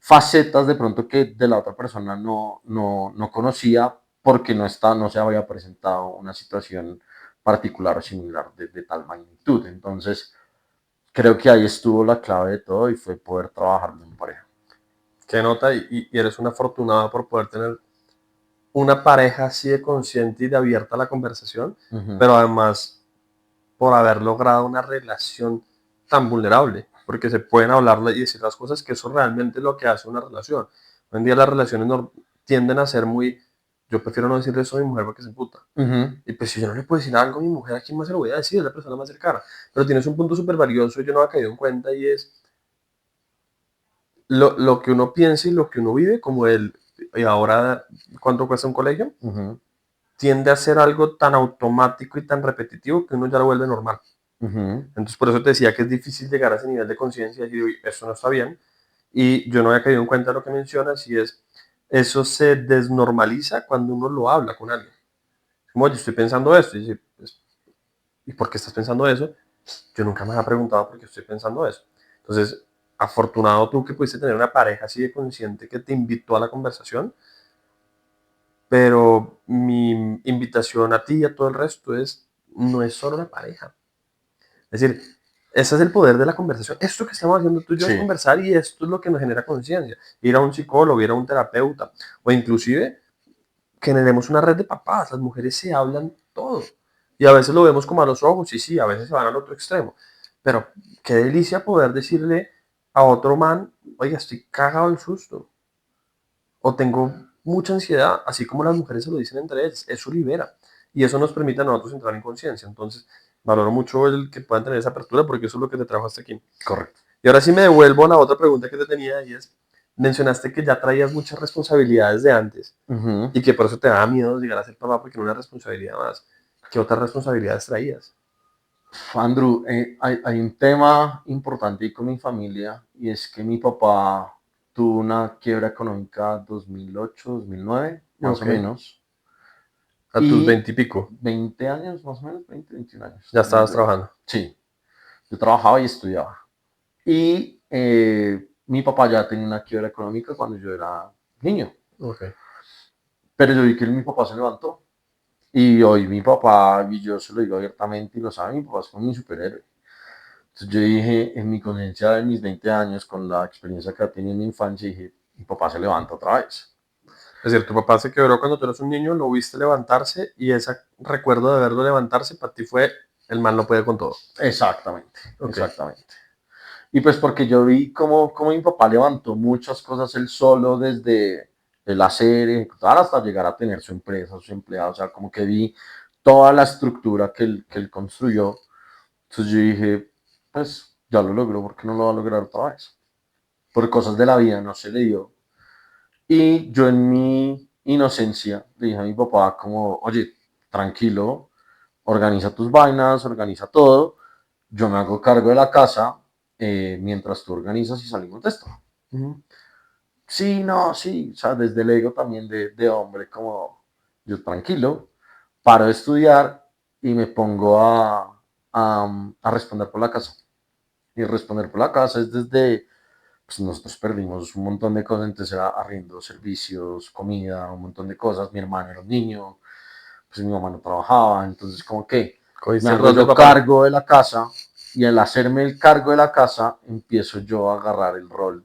facetas de pronto que de la otra persona no conocía porque no se había presentado una situación particular o similar de tal magnitud. Entonces, creo que ahí estuvo la clave de todo y fue poder trabajarlo en pareja. Qué nota y eres una afortunada por poder tener una pareja así de consciente y de abierta a la conversación, Ujú, pero además por haber logrado una relación tan vulnerable, porque se pueden hablar y decir las cosas, que eso realmente es lo que hace una relación. Hoy en día las relaciones no, tienden a ser muy, yo prefiero no decirle eso a mi mujer porque se emputa. ujú. Y pues si yo no le puedo decir algo a mi mujer, ¿a quién más se lo voy a decir? Es la persona más cercana. Pero tienes un punto súper valioso y yo no había caído en cuenta y es lo que uno piensa y lo que uno vive, como el, y ahora, ¿cuánto cuesta un colegio? Ujú, Tiende a ser algo tan automático y tan repetitivo que uno ya lo vuelve normal. ujú. Entonces, por eso te decía que es difícil llegar a ese nivel de conciencia y decir, uy, esto no está bien. Y yo no había caído en cuenta de lo que mencionas y es, eso se desnormaliza cuando uno lo habla con alguien. Como, oye, estoy pensando esto. Y dice, pues, ¿y por qué estás pensando eso? Yo nunca me había preguntado por qué estoy pensando eso. Entonces, afortunado tú que pudiste tener una pareja así de consciente que te invitó a la conversación, pero mi invitación a ti y a todo el resto es, no es solo la pareja. Es decir, ese es el poder de la conversación. Esto que estamos haciendo tú y yo es Sí, conversar y esto es lo que nos genera conciencia. Ir a un psicólogo, ir a un terapeuta o inclusive generemos una red de papás. Las mujeres se hablan todo. Y a veces lo vemos como a los ojos y sí, a veces se van al otro extremo. Pero qué delicia poder decirle a otro man, oiga, estoy cagado del susto. O tengo mucha ansiedad, así como las mujeres se lo dicen entre ellas. Eso libera. Y eso nos permite a nosotros entrar en conciencia. Entonces, valoro mucho el que puedan tener esa apertura porque eso es lo que te trajo hasta aquí. correcto. Y ahora sí me devuelvo a la otra pregunta que te tenía y es, mencionaste que ya traías muchas responsabilidades de antes Ujú. y que por eso te daba miedo llegar a ser papá porque no era una responsabilidad más. ¿Qué otras responsabilidades traías? Andrew, hay un tema importante ahí con mi familia y es que mi papá tuvo una quiebra económica 2008, 2009, más o Ok, menos, a tus y 20 y pico, 20 años, más o menos, 20, 21 años, ya estabas 2008. trabajando. Sí, yo trabajaba y estudiaba. Y mi papá ya tenía una quiebra económica cuando yo era niño, Ok. pero yo vi que mi papá se levantó. Y hoy mi papá, y yo se lo digo abiertamente y lo sabe, mi papá es como mi superhéroe. Entonces yo dije, en mi conciencia de mis 20 años, con la experiencia que ha tenido en mi infancia, dije, mi papá se levanta otra vez. Es decir, tu papá se quebró cuando tú eras un niño, lo viste levantarse y ese recuerdo de verlo levantarse para ti fue el mal no puede con todo. Exactamente, Ok. exactamente. Y pues porque yo vi cómo mi papá levantó muchas cosas él solo, desde el hacer, ejecutar, hasta llegar a tener su empresa, su empleado. O sea, como que vi toda la estructura que él construyó. Entonces yo dije, pues ya lo logró, ¿por qué no lo va a lograr otra vez? Por cosas de la vida no se le dio. Y yo en mi inocencia le dije a mi papá como, oye, tranquilo, organiza tus vainas, organiza todo, yo me hago cargo de la casa mientras tú organizas y salimos de esto. Ujú. Sí, no, sí, o sea, desde el ego también de hombre, como yo tranquilo, paro de estudiar y me pongo a responder por la casa. Y responder por la casa es desde, pues nosotros perdimos un montón de cosas, entonces era arriendo, servicios, comida, un montón de cosas. Mi hermano era un niño, pues mi mamá no trabajaba, entonces como que me Cogiste el hago rol de yo papá. cargo de la casa y al hacerme el cargo de la casa empiezo yo a agarrar el rol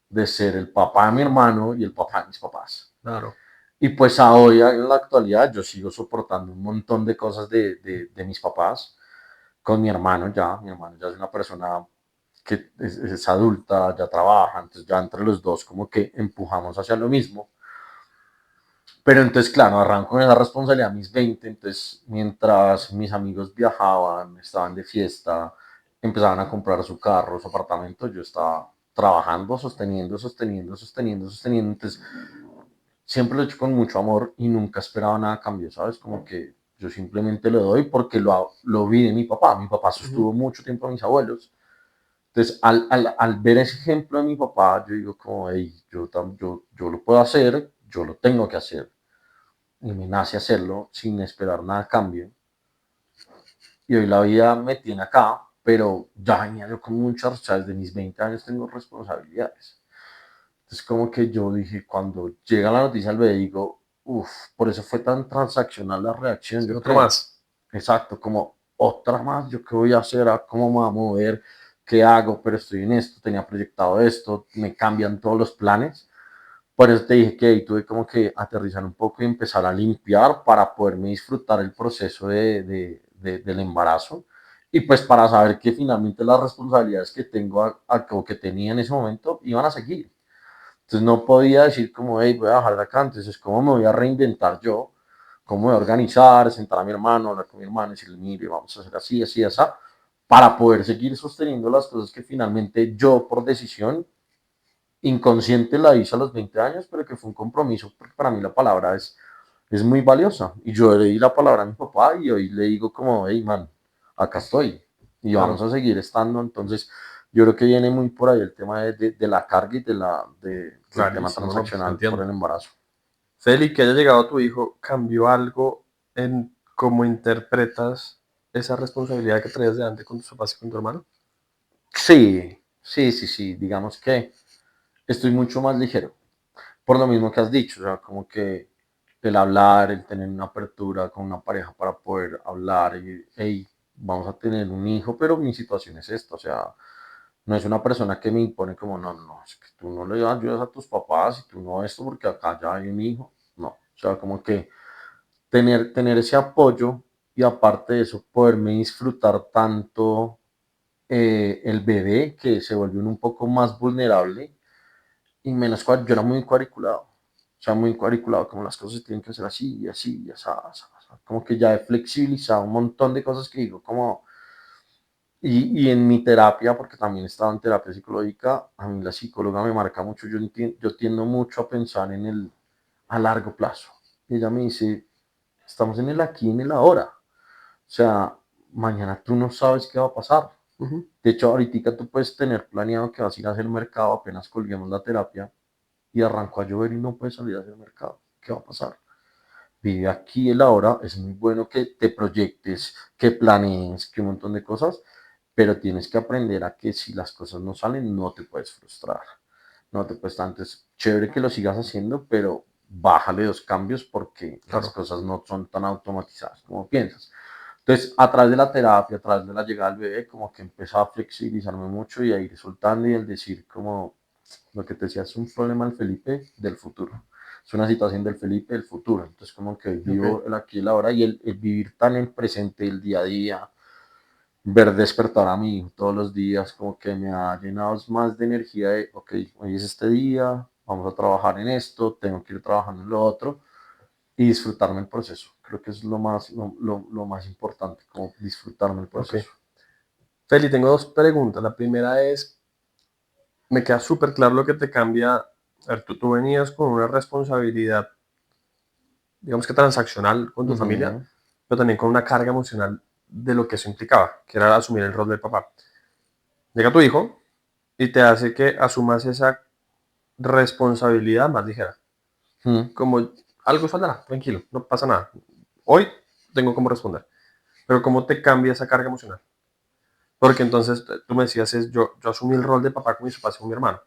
de ser el papá de mi hermano y el papá de mis papás. Claro. Y pues a hoy, en la actualidad, yo sigo soportando un montón de cosas de mis papás con mi hermano ya es una persona que es adulta, ya trabaja, entonces ya entre los dos como que empujamos hacia lo mismo. Pero entonces, claro, arranco con esa responsabilidad a mis 20, entonces mientras mis amigos viajaban, estaban de fiesta, empezaban a comprar su carro, su apartamento, yo estaba trabajando, sosteniendo, sosteniendo, sosteniendo, sosteniendo, entonces siempre lo he hecho con mucho amor y nunca esperaba nada a cambio, ¿sabes? Como que yo simplemente lo doy porque lo vi de mi papá Ujú. sostuvo mucho tiempo a mis abuelos, entonces al ver ese ejemplo de mi papá, yo digo como, hey, yo lo puedo hacer, yo lo tengo que hacer y me nace hacerlo sin esperar nada a cambio. Y hoy la vida me tiene acá, pero ya venía yo con muchas, o sea, desde mis 20 años tengo responsabilidades. Entonces como que yo dije, cuando llega la noticia al bebé, digo, uff, por eso fue tan transaccional la reacción, Sí, yo otro creo. más. Exacto, como otra más, yo qué voy a hacer, cómo me voy a mover, qué hago, pero estoy en esto, tenía proyectado esto, me cambian todos los planes, Por eso te dije que ahí tuve como que aterrizar un poco y empezar a limpiar para poderme disfrutar el proceso del embarazo y pues para saber que finalmente las responsabilidades que tengo o que tenía en ese momento iban a seguir. Entonces no podía decir como, hey, voy a bajar de acá, entonces cómo me voy a reinventar yo, cómo me voy a organizar, sentar a mi hermano, hablar con mi hermano y decirle, mire, vamos a hacer así, así, así, para poder seguir sosteniendo las cosas que finalmente yo por decisión inconsciente la hice a los 20 años, pero que fue un compromiso, porque para mí la palabra es muy valiosa. Y yo le di la palabra a mi papá y hoy le digo como, hey, man, acá estoy y vamos Claro, a seguir estando. Entonces, yo creo que viene muy por ahí el tema de la carga y del tema clarísimo, ¿no? Pues te transaccional por entiendo. el embarazo. Feli, que haya llegado tu hijo, ¿cambió algo en cómo interpretas esa responsabilidad que traías de antes con tus papás y con tu hermano? Sí, sí, sí, sí, digamos que estoy mucho más ligero. Por lo mismo que has dicho, o sea, como que el hablar, el tener una apertura con una pareja para poder hablar y, hey, vamos a tener un hijo, pero mi situación es esta, o sea, no es una persona que me impone como, no, no, es que tú no le ayudas a tus papás y tú no esto porque acá ya hay un hijo, no, o sea, como que tener ese apoyo y aparte de eso, poderme disfrutar tanto el bebé que se volvió un poco más vulnerable y menos yo era muy cuadriculado. O sea, muy cuadriculado, como las cosas tienen que ser así, así, así, así. Como que ya he flexibilizado un montón de cosas que digo, como, y en mi terapia, porque también estaba en terapia psicológica, a mí la psicóloga me marca mucho, yo tiendo mucho a pensar en el a largo plazo. Y ella me dice, estamos en el aquí y en el ahora. O sea, mañana tú no sabes qué va a pasar. Ujú. De hecho, ahorita tú puedes tener planeado que vas a ir a hacer mercado apenas colguemos la terapia y arrancó a llover y no puedes salir a hacer mercado. ¿Qué va a pasar? Vive aquí el ahora, es muy bueno que te proyectes, que planees, que un montón de cosas, pero tienes que aprender a que si las cosas no salen, no te puedes frustrar. No te puedes tanto, es chévere que lo sigas haciendo, pero bájale dos cambios porque las Claro. cosas no son tan automatizadas como piensas. Entonces, a través de la terapia, a través de la llegada del bebé, como que empezó a flexibilizarme mucho y a ir soltando y el decir como lo que te decía, es un problema del Felipe del futuro. Es una situación del Felipe del futuro. Entonces, como que Ok. vivo el aquí y el ahora y el vivir tan en presente, el día a día, ver despertar a mi hijo todos los días, como que me ha llenado más de energía de, ok, hoy es este día, vamos a trabajar en esto, tengo que ir trabajando en lo otro y disfrutarme el proceso. Creo que es lo más importante, como disfrutarme el Ok. proceso. Feli, tengo dos preguntas. La primera es, me queda súper claro lo que te cambia. A ver, tú venías con una responsabilidad, digamos que transaccional con tu familia, Ujú. pero también con una carga emocional de lo que eso implicaba, que era asumir el rol del papá. Llega tu hijo y te hace que asumas esa responsabilidad más ligera. Mm. Como algo saldrá, tranquilo, no pasa nada. Hoy tengo cómo responder. Pero ¿cómo te cambia esa carga emocional? Porque entonces tú me decías, yo asumí el rol de papá con mis papás y con mi hermano.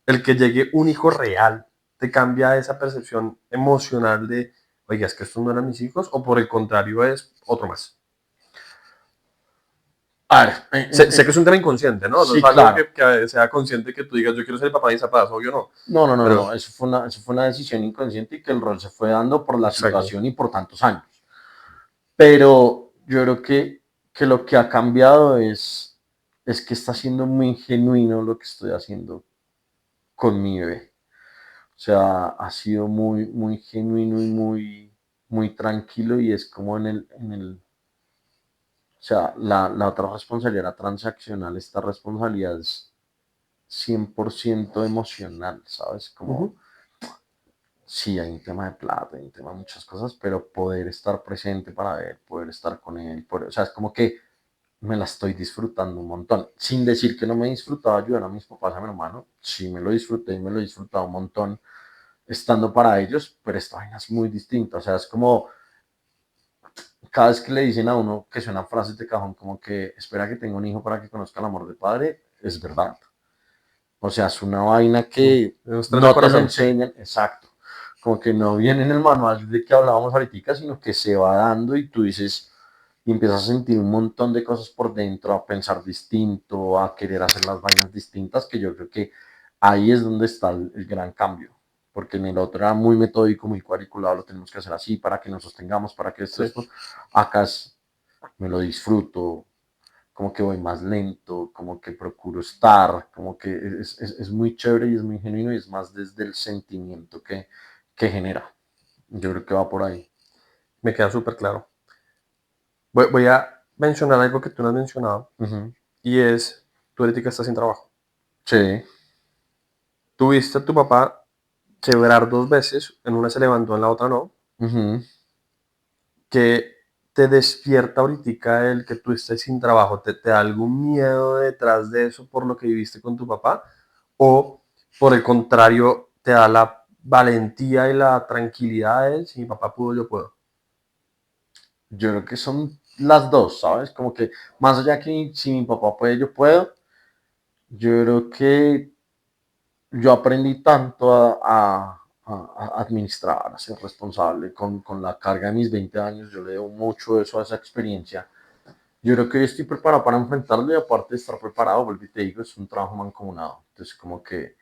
El que llegue un hijo real te cambia esa percepción emocional de, oiga, es que estos no eran mis hijos, o por el contrario es otro más. A ver, Sé que es un tema inconsciente, ¿no? No es sí, algo claro. que sea consciente que tú digas, yo quiero ser el papá de mis zapatos, obvio no. No, no, no, no, no. Pero, Eso fue una decisión inconsciente y que el rol se fue dando por la exacto. situación y por tantos años. Pero yo creo que lo que ha cambiado es que está siendo muy genuino lo que estoy haciendo con mi bebé. O sea, ha sido muy, muy genuino y muy tranquilo y es como o sea, la otra responsabilidad era transaccional, esta responsabilidad es 100% emocional, ¿sabes? Uh Como -huh. sí, hay un tema de plata, hay un tema de muchas cosas, pero poder estar presente para él, poder estar con él, o sea, es como que me la estoy disfrutando un montón. Sin decir que no me disfrutaba ayudar a mis papás, a mi hermano, sí me lo disfruté y me lo he disfrutado un montón estando para ellos, pero esta vaina es muy distinta, o sea, es como cada vez que le dicen a uno que suenan frases de cajón como que espera que tenga un hijo para que conozca el amor de padre, es verdad. O sea, es una vaina Sí. que Nos traen el no te lo corazón. enseñan, exacto. Como que no viene en el manual de que hablábamos ahorita, sino que se va dando y tú dices, y empiezas a sentir un montón de cosas por dentro, a pensar distinto, a querer hacer las vainas distintas, que yo creo que ahí es donde está el gran cambio. porque en el otro era muy metódico, muy cuadriculado, lo tenemos que hacer así para que nos sostengamos, para que Sí. esto. Acá me lo disfruto, como que voy más lento, como que procuro estar, como que es muy chévere y es muy genuino y es más desde el sentimiento que genera. Yo creo que va por ahí. Me queda súper claro. Voy a mencionar algo que tú no has mencionado Ujú. y es, tú ahorita estás sin trabajo. Sí. Tuviste a tu papá quebrar dos veces, en una se levantó, en la otra no, Ujú. que te despierta ahorita el que tú estés sin trabajo, te da algún miedo detrás de eso por lo que viviste con tu papá, o por el contrario, te da la valentía y la tranquilidad de si mi papá pudo, yo puedo. Yo creo que son las dos, ¿sabes? Como que más allá que si mi papá puede, yo puedo, yo creo que yo aprendí tanto a administrar, a ser responsable con la carga de mis 20 años. Yo le debo mucho eso a esa experiencia. Yo creo que hoy estoy preparado para enfrentarlo y aparte de estar preparado, vuelvo y te digo, es un trabajo mancomunado. Entonces, como que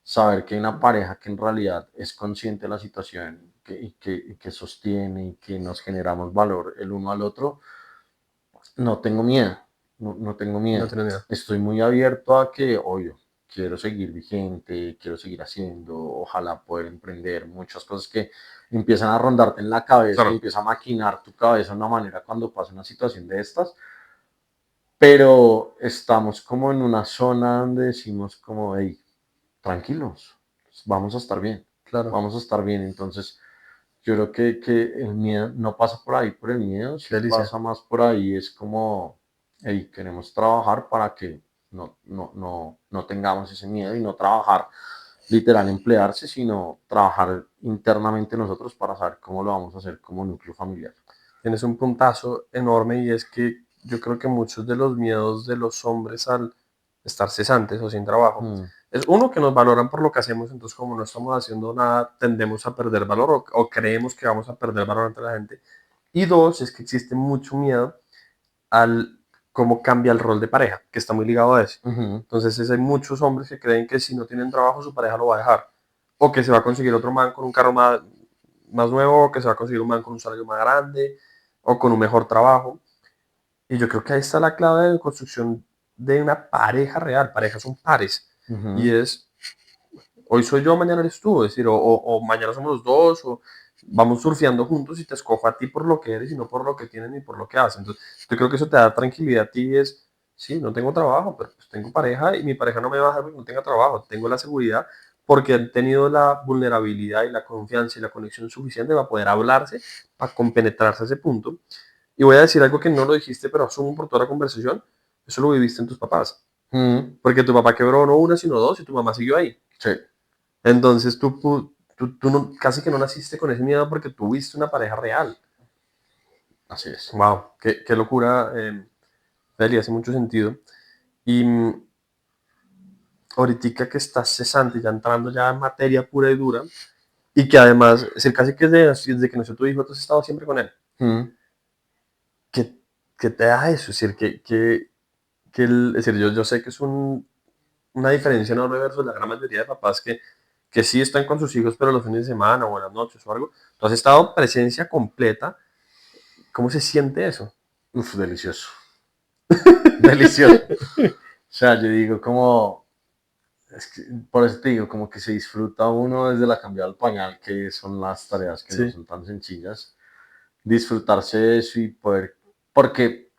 saber que hay una pareja que en realidad es consciente de la situación y que sostiene y que nos generamos valor el uno al otro, no tengo miedo, no tengo No miedo. tienes miedo. Estoy muy abierto a que, obvio, quiero seguir vigente, quiero seguir haciendo, ojalá poder emprender muchas cosas que empiezan a rondarte en la cabeza y Claro, empieza a maquinar tu cabeza de una manera cuando pasa una situación de estas, pero estamos como en una zona donde decimos como, hey, tranquilos, vamos a estar bien, claro. vamos a estar bien. Entonces, yo creo que el miedo no pasa por ahí por el miedo, Qué si delicia. pasa más por ahí, es como, hey, queremos trabajar para que no tengamos ese miedo y no trabajar literal emplearse, sino trabajar internamente nosotros para saber cómo lo vamos a hacer como núcleo familiar. Tienes un puntazo enorme y es que yo creo que muchos de los miedos de los hombres al estar cesantes o sin trabajo Mm, es uno que nos valoran por lo que hacemos, entonces como no estamos haciendo nada tendemos a perder valor o creemos que vamos a perder valor ante la gente. Y dos, es que existe mucho miedo al cómo cambia el rol de pareja, que está muy ligado a eso. ujú, Entonces hay muchos hombres que creen que si no tienen trabajo su pareja lo va a dejar, o que se va a conseguir otro man con un carro más nuevo, o que se va a conseguir un man con un salario más grande, o con un mejor trabajo. Y yo creo que ahí está la clave de construcción de una pareja real. Parejas son pares. Y ujú. es, hoy soy yo, mañana eres tú. Es decir, o mañana somos los dos, o vamos surfeando juntos y te escojo a ti por lo que eres y no por lo que tienes ni por lo que haces. Entonces, yo creo que eso te da tranquilidad a ti. Es, sí, no tengo trabajo, pero pues tengo pareja y mi pareja no me va a dejar porque no tenga trabajo. Tengo la seguridad porque han tenido la vulnerabilidad y la confianza y la conexión suficiente para poder hablarse, para compenetrarse a ese punto. Y voy a decir algo que no lo dijiste, pero asumo por toda la conversación. Eso lo viviste en tus papás. Mm, Porque tu papá quebró no una, sino dos y tu mamá siguió ahí. sí, Entonces tú no, casi que no naciste con ese miedo porque tuviste una pareja real. así es. Wow, qué locura, Feli, hace mucho sentido. Y ahorita que estás cesante, ya entrando ya en materia pura y dura, y que además, es decir, casi que desde que nació tu hijo, tú has estado siempre con él. Mm. ¿Qué, qué te da eso? Es decir, es decir yo sé que es una diferencia enorme versus la gran mayoría de papás que sí están con sus hijos, pero los fines de semana o buenas noches o algo. Tú has estado presencia completa. ¿Cómo se siente eso? Uf, delicioso, delicioso. O sea, yo digo como, es que, por eso te digo, como que se disfruta uno desde la cambiada al pañal, que son las tareas que no Sí, son tan sencillas, disfrutarse de eso y poder, porque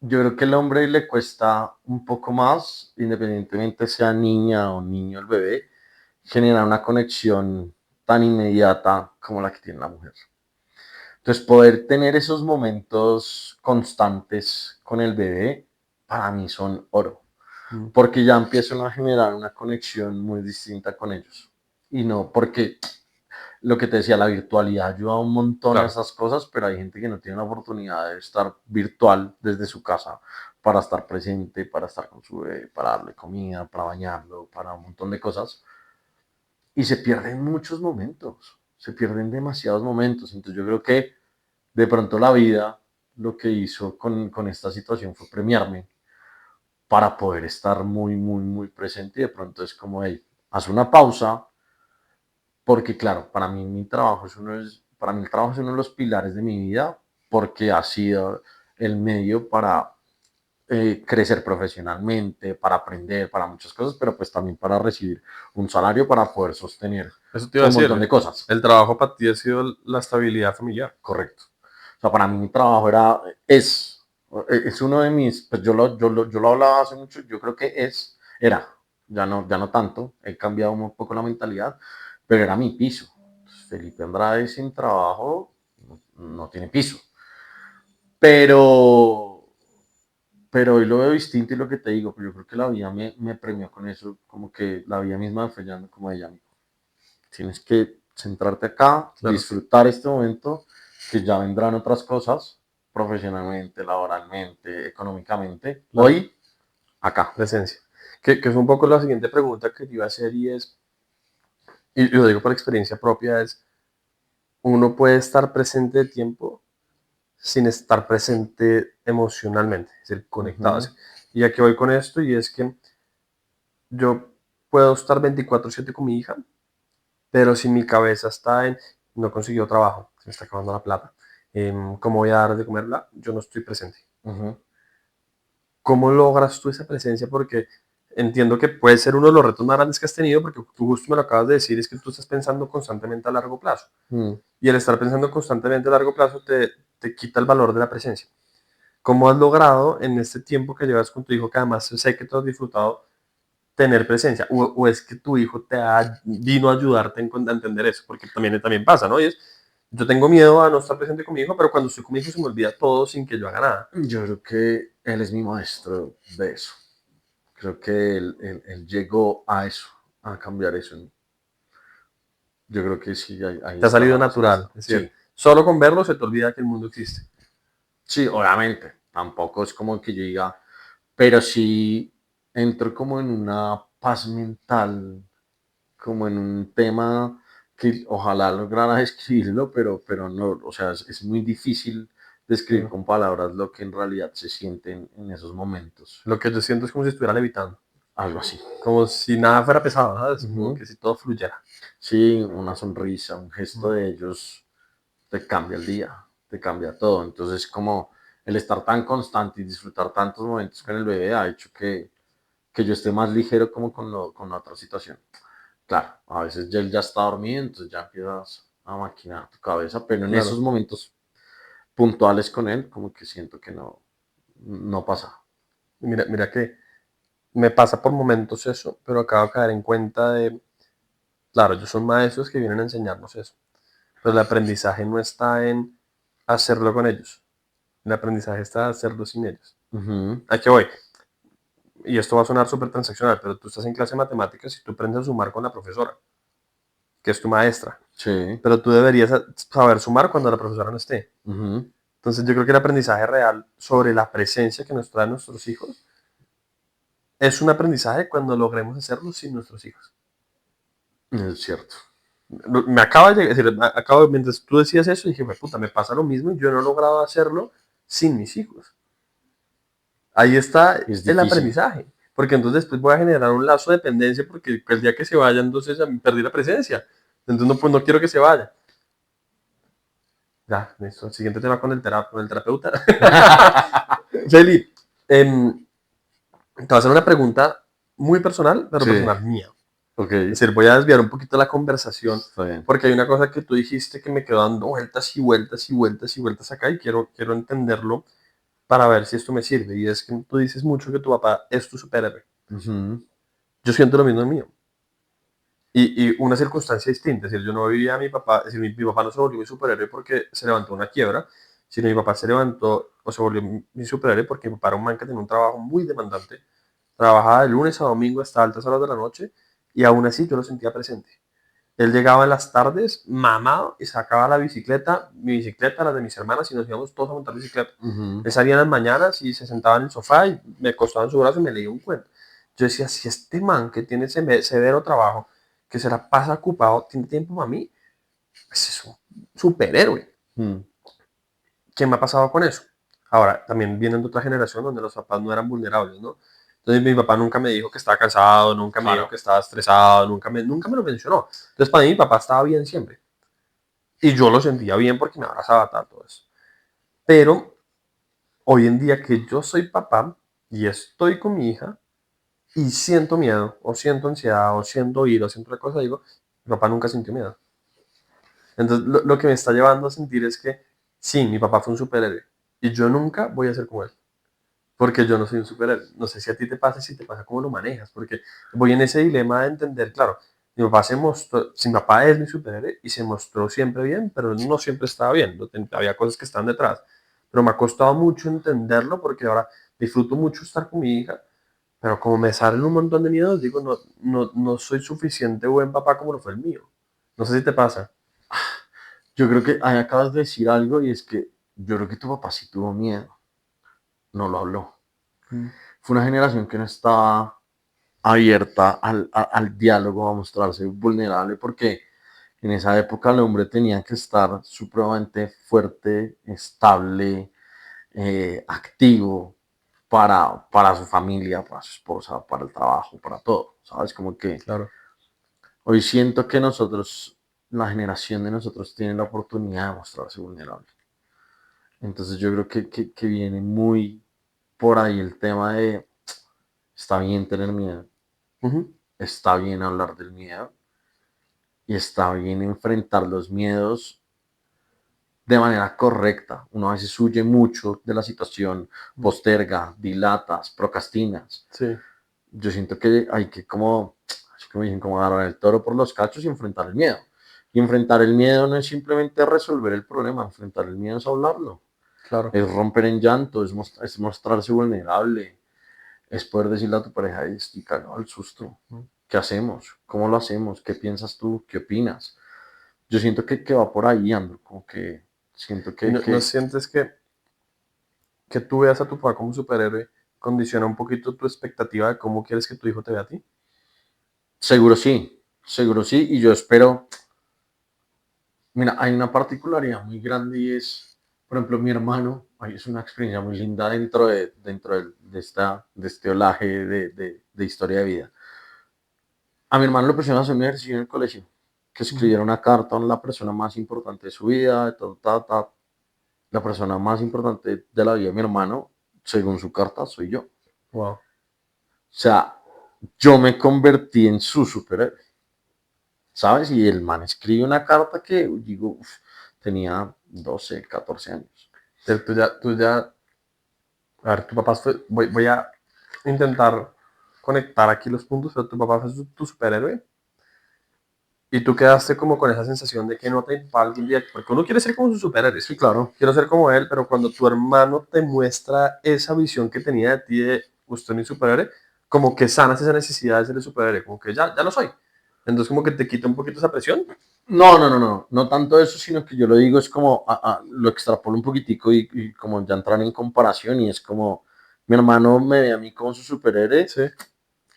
yo creo que el hombre le cuesta un poco más, independientemente sea niña o niño el bebé, generar una conexión tan inmediata como la que tiene la mujer. Entonces, poder tener esos momentos constantes con el bebé, para mí son oro, mm, porque ya empiezan a generar una conexión muy distinta con ellos. Y no, porque lo que te decía, la virtualidad ayuda un montón a claro. esas cosas, pero hay gente que no tiene la oportunidad de estar virtual desde su casa para estar presente, para estar con su bebé, para darle comida, para bañarlo, para un montón de cosas. Y se pierden muchos momentos, se pierden demasiados momentos. Entonces yo creo que de pronto la vida lo que hizo con esta situación fue premiarme para poder estar muy presente y de pronto es como, hey, haz una pausa porque claro, para mí mi trabajo es para mí el trabajo es uno de los pilares de mi vida, porque ha sido el medio para crecer profesionalmente, para aprender, para muchas cosas, pero pues también para recibir un salario para poder sostener Eso te iba a un decir, montón de cosas. el trabajo para ti ha sido la estabilidad familiar. Correcto. O sea, para mí mi trabajo es uno de mis, pues yo lo hablaba hace mucho, yo creo que era, ya no tanto, he cambiado un poco la mentalidad, pero era mi piso. Felipe Andrade sin trabajo no tiene piso. Pero, pero hoy lo veo distinto y lo que te digo, pues yo creo que la vida me premió con eso, como que la vida misma fue ya como de ella, tienes que centrarte acá, Claro, disfrutar este momento, que ya vendrán otras cosas, profesionalmente, laboralmente, económicamente. claro, Hoy, acá. la esencia. Que es un poco la siguiente pregunta que te iba a hacer y es, y lo digo por experiencia propia, es, uno puede estar presente de tiempo sin estar presente emocionalmente, es decir, conectado. Ujú. Y aquí voy con esto y es que yo puedo estar 24/7 con mi hija, pero si mi cabeza está en no consiguió trabajo, se me está acabando la plata, cómo voy a dar de comerla, yo no estoy presente. Uh-huh. ¿Cómo logras tú esa presencia? Porque entiendo que puede ser uno de los retos más grandes que has tenido, porque tú justo me lo acabas de decir, es que tú estás pensando constantemente a largo plazo. Mm. Y el estar pensando constantemente a largo plazo te quita el valor de la presencia. ¿Cómo has logrado en este tiempo que llevas con tu hijo, que además sé que tú has disfrutado, tener presencia? O es que tu hijo vino a ayudarte a entender eso? Porque también pasa, ¿no? Y es, yo tengo miedo a no estar presente con mi hijo, pero cuando estoy con mi hijo se me olvida todo sin que yo haga nada. Yo creo que él es mi maestro de eso. Creo que él llegó a eso, a cambiar eso. Yo creo que sí, ahí Te ha está salido la respuesta. natural. Es decir, Sí, solo con verlo se te olvida que el mundo existe. sí, obviamente. Tampoco es como que yo diga, pero sí entro como en una paz mental, como en un tema que ojalá lograra escribirlo, pero no, o sea, es muy difícil describir Claro. con palabras lo que en realidad se siente en esos momentos. Lo que yo siento es como si estuviera levitando. Algo así. Como si nada fuera pesado, ¿sabes? Como Ujú. que si todo fluyera. Sí, una sonrisa, un gesto Mm. de ellos te cambia el día, te cambia todo. Entonces, como el estar tan constante y disfrutar tantos momentos con el bebé ha hecho que yo esté más ligero como con la otra situación. Claro, a veces ya él ya está dormido, entonces ya empiezas a maquinar tu cabeza, pero en esos Claro. momentos puntuales con él, como que siento que no pasa. Mira que me pasa por momentos eso, pero acabo de caer en cuenta de, claro, ellos son maestros que vienen a enseñarnos eso, pero el aprendizaje no está en hacerlo con ellos, el aprendizaje está en hacerlo sin ellos. Ujú. ¿A qué voy? Y esto va a sonar súper transaccional, pero tú estás en clase de matemáticas y tú aprendes a sumar con la profesora, que es tu maestra, Sí. pero tú deberías saber sumar cuando la profesora no esté. Ujú. Entonces yo creo que el aprendizaje real sobre la presencia que nos traen nuestros hijos es un aprendizaje cuando logremos hacerlo sin nuestros hijos. Es cierto. Me acaba de decir, mientras tú decías eso, dije, puta, me pasa lo mismo y yo no he logrado hacerlo sin mis hijos. Ahí está Es el difícil. aprendizaje, porque entonces después voy a generar un lazo de dependencia porque el día que se vaya, entonces ya perdí la presencia. Entonces no, pues no quiero que se vaya. Ya, listo. Siguiente tema con el terapeuta. Felipe, te voy a hacer una pregunta muy personal, pero Sí, personal mía. ok, Es decir, voy a desviar un poquito la conversación está bien. porque hay una cosa que tú dijiste que me quedó dando vueltas y vueltas y vueltas y vueltas acá y quiero entenderlo para ver si esto me sirve. Y es que tú dices mucho que tu papá es tu superhéroe. Ujú. Yo siento lo mismo en mío. Y una circunstancia distinta. Es decir, yo no vivía a mi papá, es decir, mi papá no se volvió mi superhéroe porque se levantó una quiebra, sino mi papá se levantó o se volvió mi superhéroe porque mi papá era un man que tenía un trabajo muy demandante. Trabajaba de lunes a domingo hasta altas horas de la noche y aún así yo lo sentía presente. Él llegaba en las tardes mamado y sacaba la bicicleta, mi bicicleta, las de mis hermanas y nos íbamos todos a montar bicicleta. Ujú. Él salía en las mañanas y se sentaba en el sofá y me acostaba en su brazo y me leía un cuento. Yo decía, si este man que tiene severo trabajo, que se la pasa ocupado, tiene tiempo para mí, pues es un superhéroe. Mm. ¿Qué me ha pasado con eso? Ahora, también vienen de otra generación donde los papás no eran vulnerables, ¿no? Entonces mi papá nunca me dijo que estaba cansado, nunca me dijo Claro. que estaba estresado, nunca me lo mencionó. Entonces para mí mi papá estaba bien siempre. Y yo lo sentía bien porque me abrazaba, tal, todo eso. Pero hoy en día que yo soy papá y estoy con mi hija y siento miedo, o siento ansiedad, o siento ira, o siento otra cosa, digo, mi papá nunca sintió miedo. Entonces lo que me está llevando a sentir es que sí, mi papá fue un superhéroe y yo nunca voy a ser como él. Porque yo no soy un superhéroe. No sé si a ti te pasa, si te pasa cómo lo manejas, porque voy en ese dilema de entender, claro, mi papá se mostró, si mi papá es mi superhéroe y se mostró siempre bien, pero no siempre estaba bien, había cosas que están detrás. Pero me ha costado mucho entenderlo porque ahora disfruto mucho estar con mi hija, pero como me salen un montón de miedos, digo, no soy suficiente buen papá como lo fue el mío. No sé si te pasa. Yo creo que ahí acabas de decir algo y es que yo creo que tu papá sí tuvo miedo, no lo habló. Mm. Fue una generación que no estaba abierta al diálogo, a mostrarse vulnerable, porque en esa época el hombre tenía que estar supremamente fuerte, estable, activo para su familia, para su esposa, para el trabajo, para todo, ¿sabes? Como que Claro. hoy siento que nosotros, la generación de nosotros, tiene la oportunidad de mostrarse vulnerable. Entonces yo creo que viene muy por ahí el tema de, está bien tener miedo, Ujú. está bien hablar del miedo y está bien enfrentar los miedos de manera correcta. Uno a veces huye mucho de la situación, posterga, dilatas, procrastinas. Sí, Yo siento que hay que como, así como dicen, como agarrar el toro por los cachos y enfrentar el miedo. Y enfrentar el miedo no es simplemente resolver el problema, enfrentar el miedo es hablarlo, claro. es romper en llanto, es mostrarse vulnerable, es poder decirle a tu pareja, estoy cagado al susto, ¿qué hacemos? ¿Cómo lo hacemos? ¿Qué piensas tú? ¿Qué opinas? Yo siento que va por ahí, Andrew, como que siento ¿Y no que sientes que tú veas a tu papá como superhéroe condiciona un poquito tu expectativa de cómo quieres que tu hijo te vea a ti? seguro sí, y yo espero, mira, hay una particularidad muy grande y es, por ejemplo, mi hermano, ahí es una experiencia muy linda de este olaje de historia de vida. A mi hermano lo pusieron a hacer un ejercicio en el colegio, que Ujú. escribiera una carta a la persona más importante de su vida, de todo, la persona más importante de la vida de mi hermano, según su carta, soy yo. O Wow. sea, yo me convertí en su superhéroe, ¿sabes? Y el man escribe una carta que, digo, uf, tenía 12, 14 años. Pero a ver, tu papá fue, voy a intentar conectar aquí los puntos, pero tu papá fue tu superhéroe y tú quedaste como con esa sensación de que no te va algún día, porque uno quiere ser como su superhéroe, Sí, ¿sí? claro. Quiero ser como él, pero cuando tu hermano te muestra esa visión que tenía de ti de usted mi superhéroe, como que sanas esa necesidad de ser el superhéroe, como que ya lo soy. Entonces como que te quita un poquito esa presión. No tanto eso, sino que yo lo digo, es como, lo extrapolo un poquitico y como ya entran en comparación y es como, mi hermano me ve a mí como su superhéroe, Sí,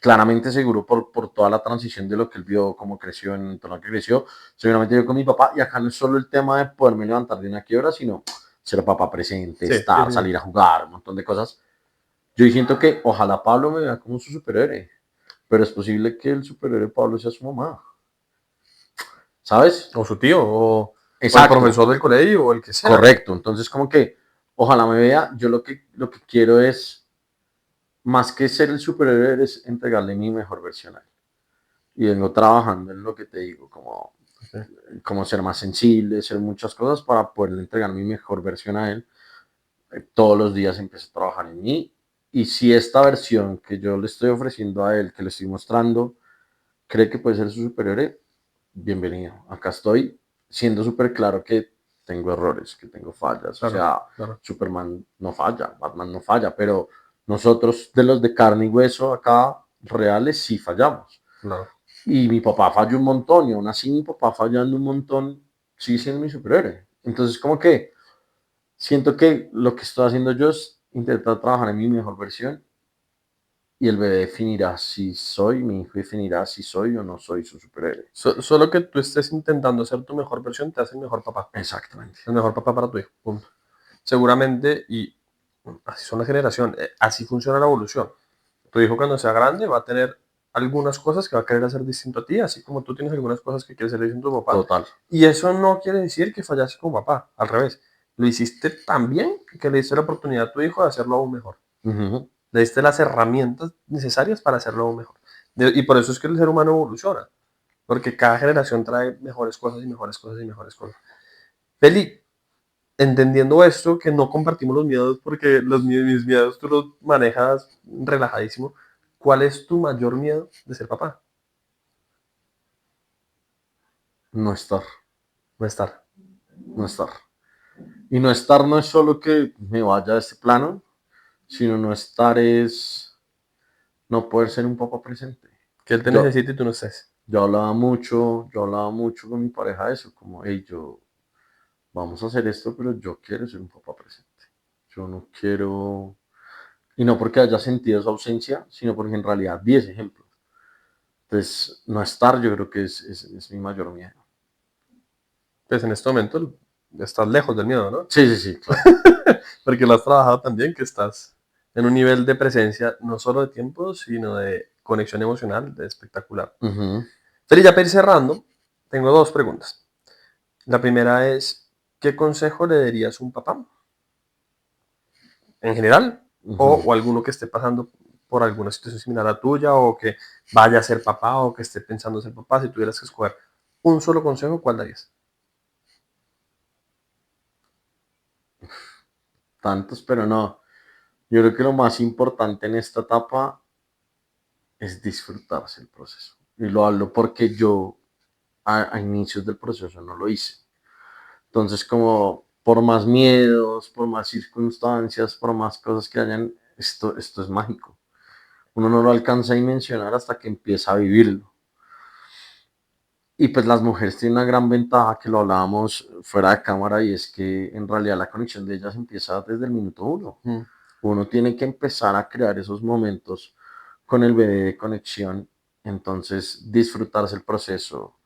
claramente seguro por toda la transición de lo que él vio, cómo creció, en el entorno que creció, seguramente yo con mi papá, y acá no es solo el tema de poderme levantar de una quiebra, sino ser papá presente, sí, sí, estar, sí. salir a jugar, un montón de cosas. Yo siento que ojalá Pablo me vea como su superhéroe, pero es posible que el superhéroe Pablo sea su mamá, ¿sabes? O su tío, o el Exacto, profesor del colegio, o el que sea. correcto. Entonces, como que ojalá me vea, yo lo que quiero es, más que ser el superhéroe, es entregarle mi mejor versión a él. Y vengo trabajando en lo que te digo, Okay. como ser más sensible, ser muchas cosas para poderle entregar mi mejor versión a él. Todos los días empiezo a trabajar en mí. Y si esta versión que yo le estoy ofreciendo a él, que le estoy mostrando, cree que puede ser su superhéroe, bienvenido. Acá estoy siendo súper claro que tengo errores, que tengo fallas. O Claro, sea, claro, Superman no falla, Batman no falla, pero nosotros de los de carne y hueso acá reales sí fallamos. claro. Y mi papá falló un montón, y aún así mi papá fallando un montón sigue siendo mi superhéroe. Entonces, como que siento que lo que estoy haciendo yo es intentar trabajar en mi mejor versión y el bebé definirá si soy, mi hijo definirá si soy o no soy su superhéroe. Solo que tú estés intentando ser tu mejor versión te hace el mejor papá. Exactamente. El mejor papá para tu hijo. Punto. Seguramente, y así son las generaciones, así funciona la evolución. Tu hijo cuando sea grande va a tener algunas cosas que va a querer hacer distinto a ti, así como tú tienes algunas cosas que quieres hacer distinto a tu papá. Total. Y eso no quiere decir que fallaste como papá, al revés. Lo hiciste tan bien que le diste la oportunidad a tu hijo de hacerlo aún mejor. Ujú. Le diste las herramientas necesarias para hacerlo aún mejor. Y por eso es que el ser humano evoluciona, porque cada generación trae mejores cosas y mejores cosas y mejores cosas. Feli, entendiendo esto, que no compartimos los miedos porque mis miedos tú los manejas relajadísimo, ¿cuál es tu mayor miedo de ser papá? No estar, No estar. no estar. Y no estar no es solo que me vaya de este plano, sino no estar es no poder ser un papá presente. Que él te Yo, necesite y tú no estés. yo hablaba mucho con mi pareja de eso, como, hey, vamos a hacer esto, pero yo quiero ser un papá presente. Yo no quiero, y no porque haya sentido esa ausencia, sino porque en realidad vi ese ejemplo. Entonces, no estar yo creo que es mi mayor miedo. Pues en este momento estás lejos del miedo, ¿no? Sí, sí, sí, claro. Porque lo has trabajado también, que estás en un nivel de presencia no solo de tiempo, sino de conexión emocional de espectacular. Ujú, Feli, ya para ir cerrando, tengo dos preguntas. La primera es, ¿qué consejo le darías a un papá en general ujú. o alguno que esté pasando por alguna situación similar a tuya o que vaya a ser papá o que esté pensando ser papá? Si tuvieras que escoger un solo consejo, ¿cuál darías? Tantos, pero no. Yo creo que lo más importante en esta etapa es disfrutarse el proceso. Y lo hablo porque yo a inicios del proceso no lo hice. Entonces, como por más miedos, por más circunstancias, por más cosas que hayan, esto es mágico. Uno no lo alcanza a dimensionar hasta que empieza a vivirlo. Y pues las mujeres tienen una gran ventaja que lo hablábamos fuera de cámara y es que en realidad la conexión de ellas empieza desde el minuto uno. Mm. Uno tiene que empezar a crear esos momentos con el bebé de conexión, entonces disfrutarse el proceso,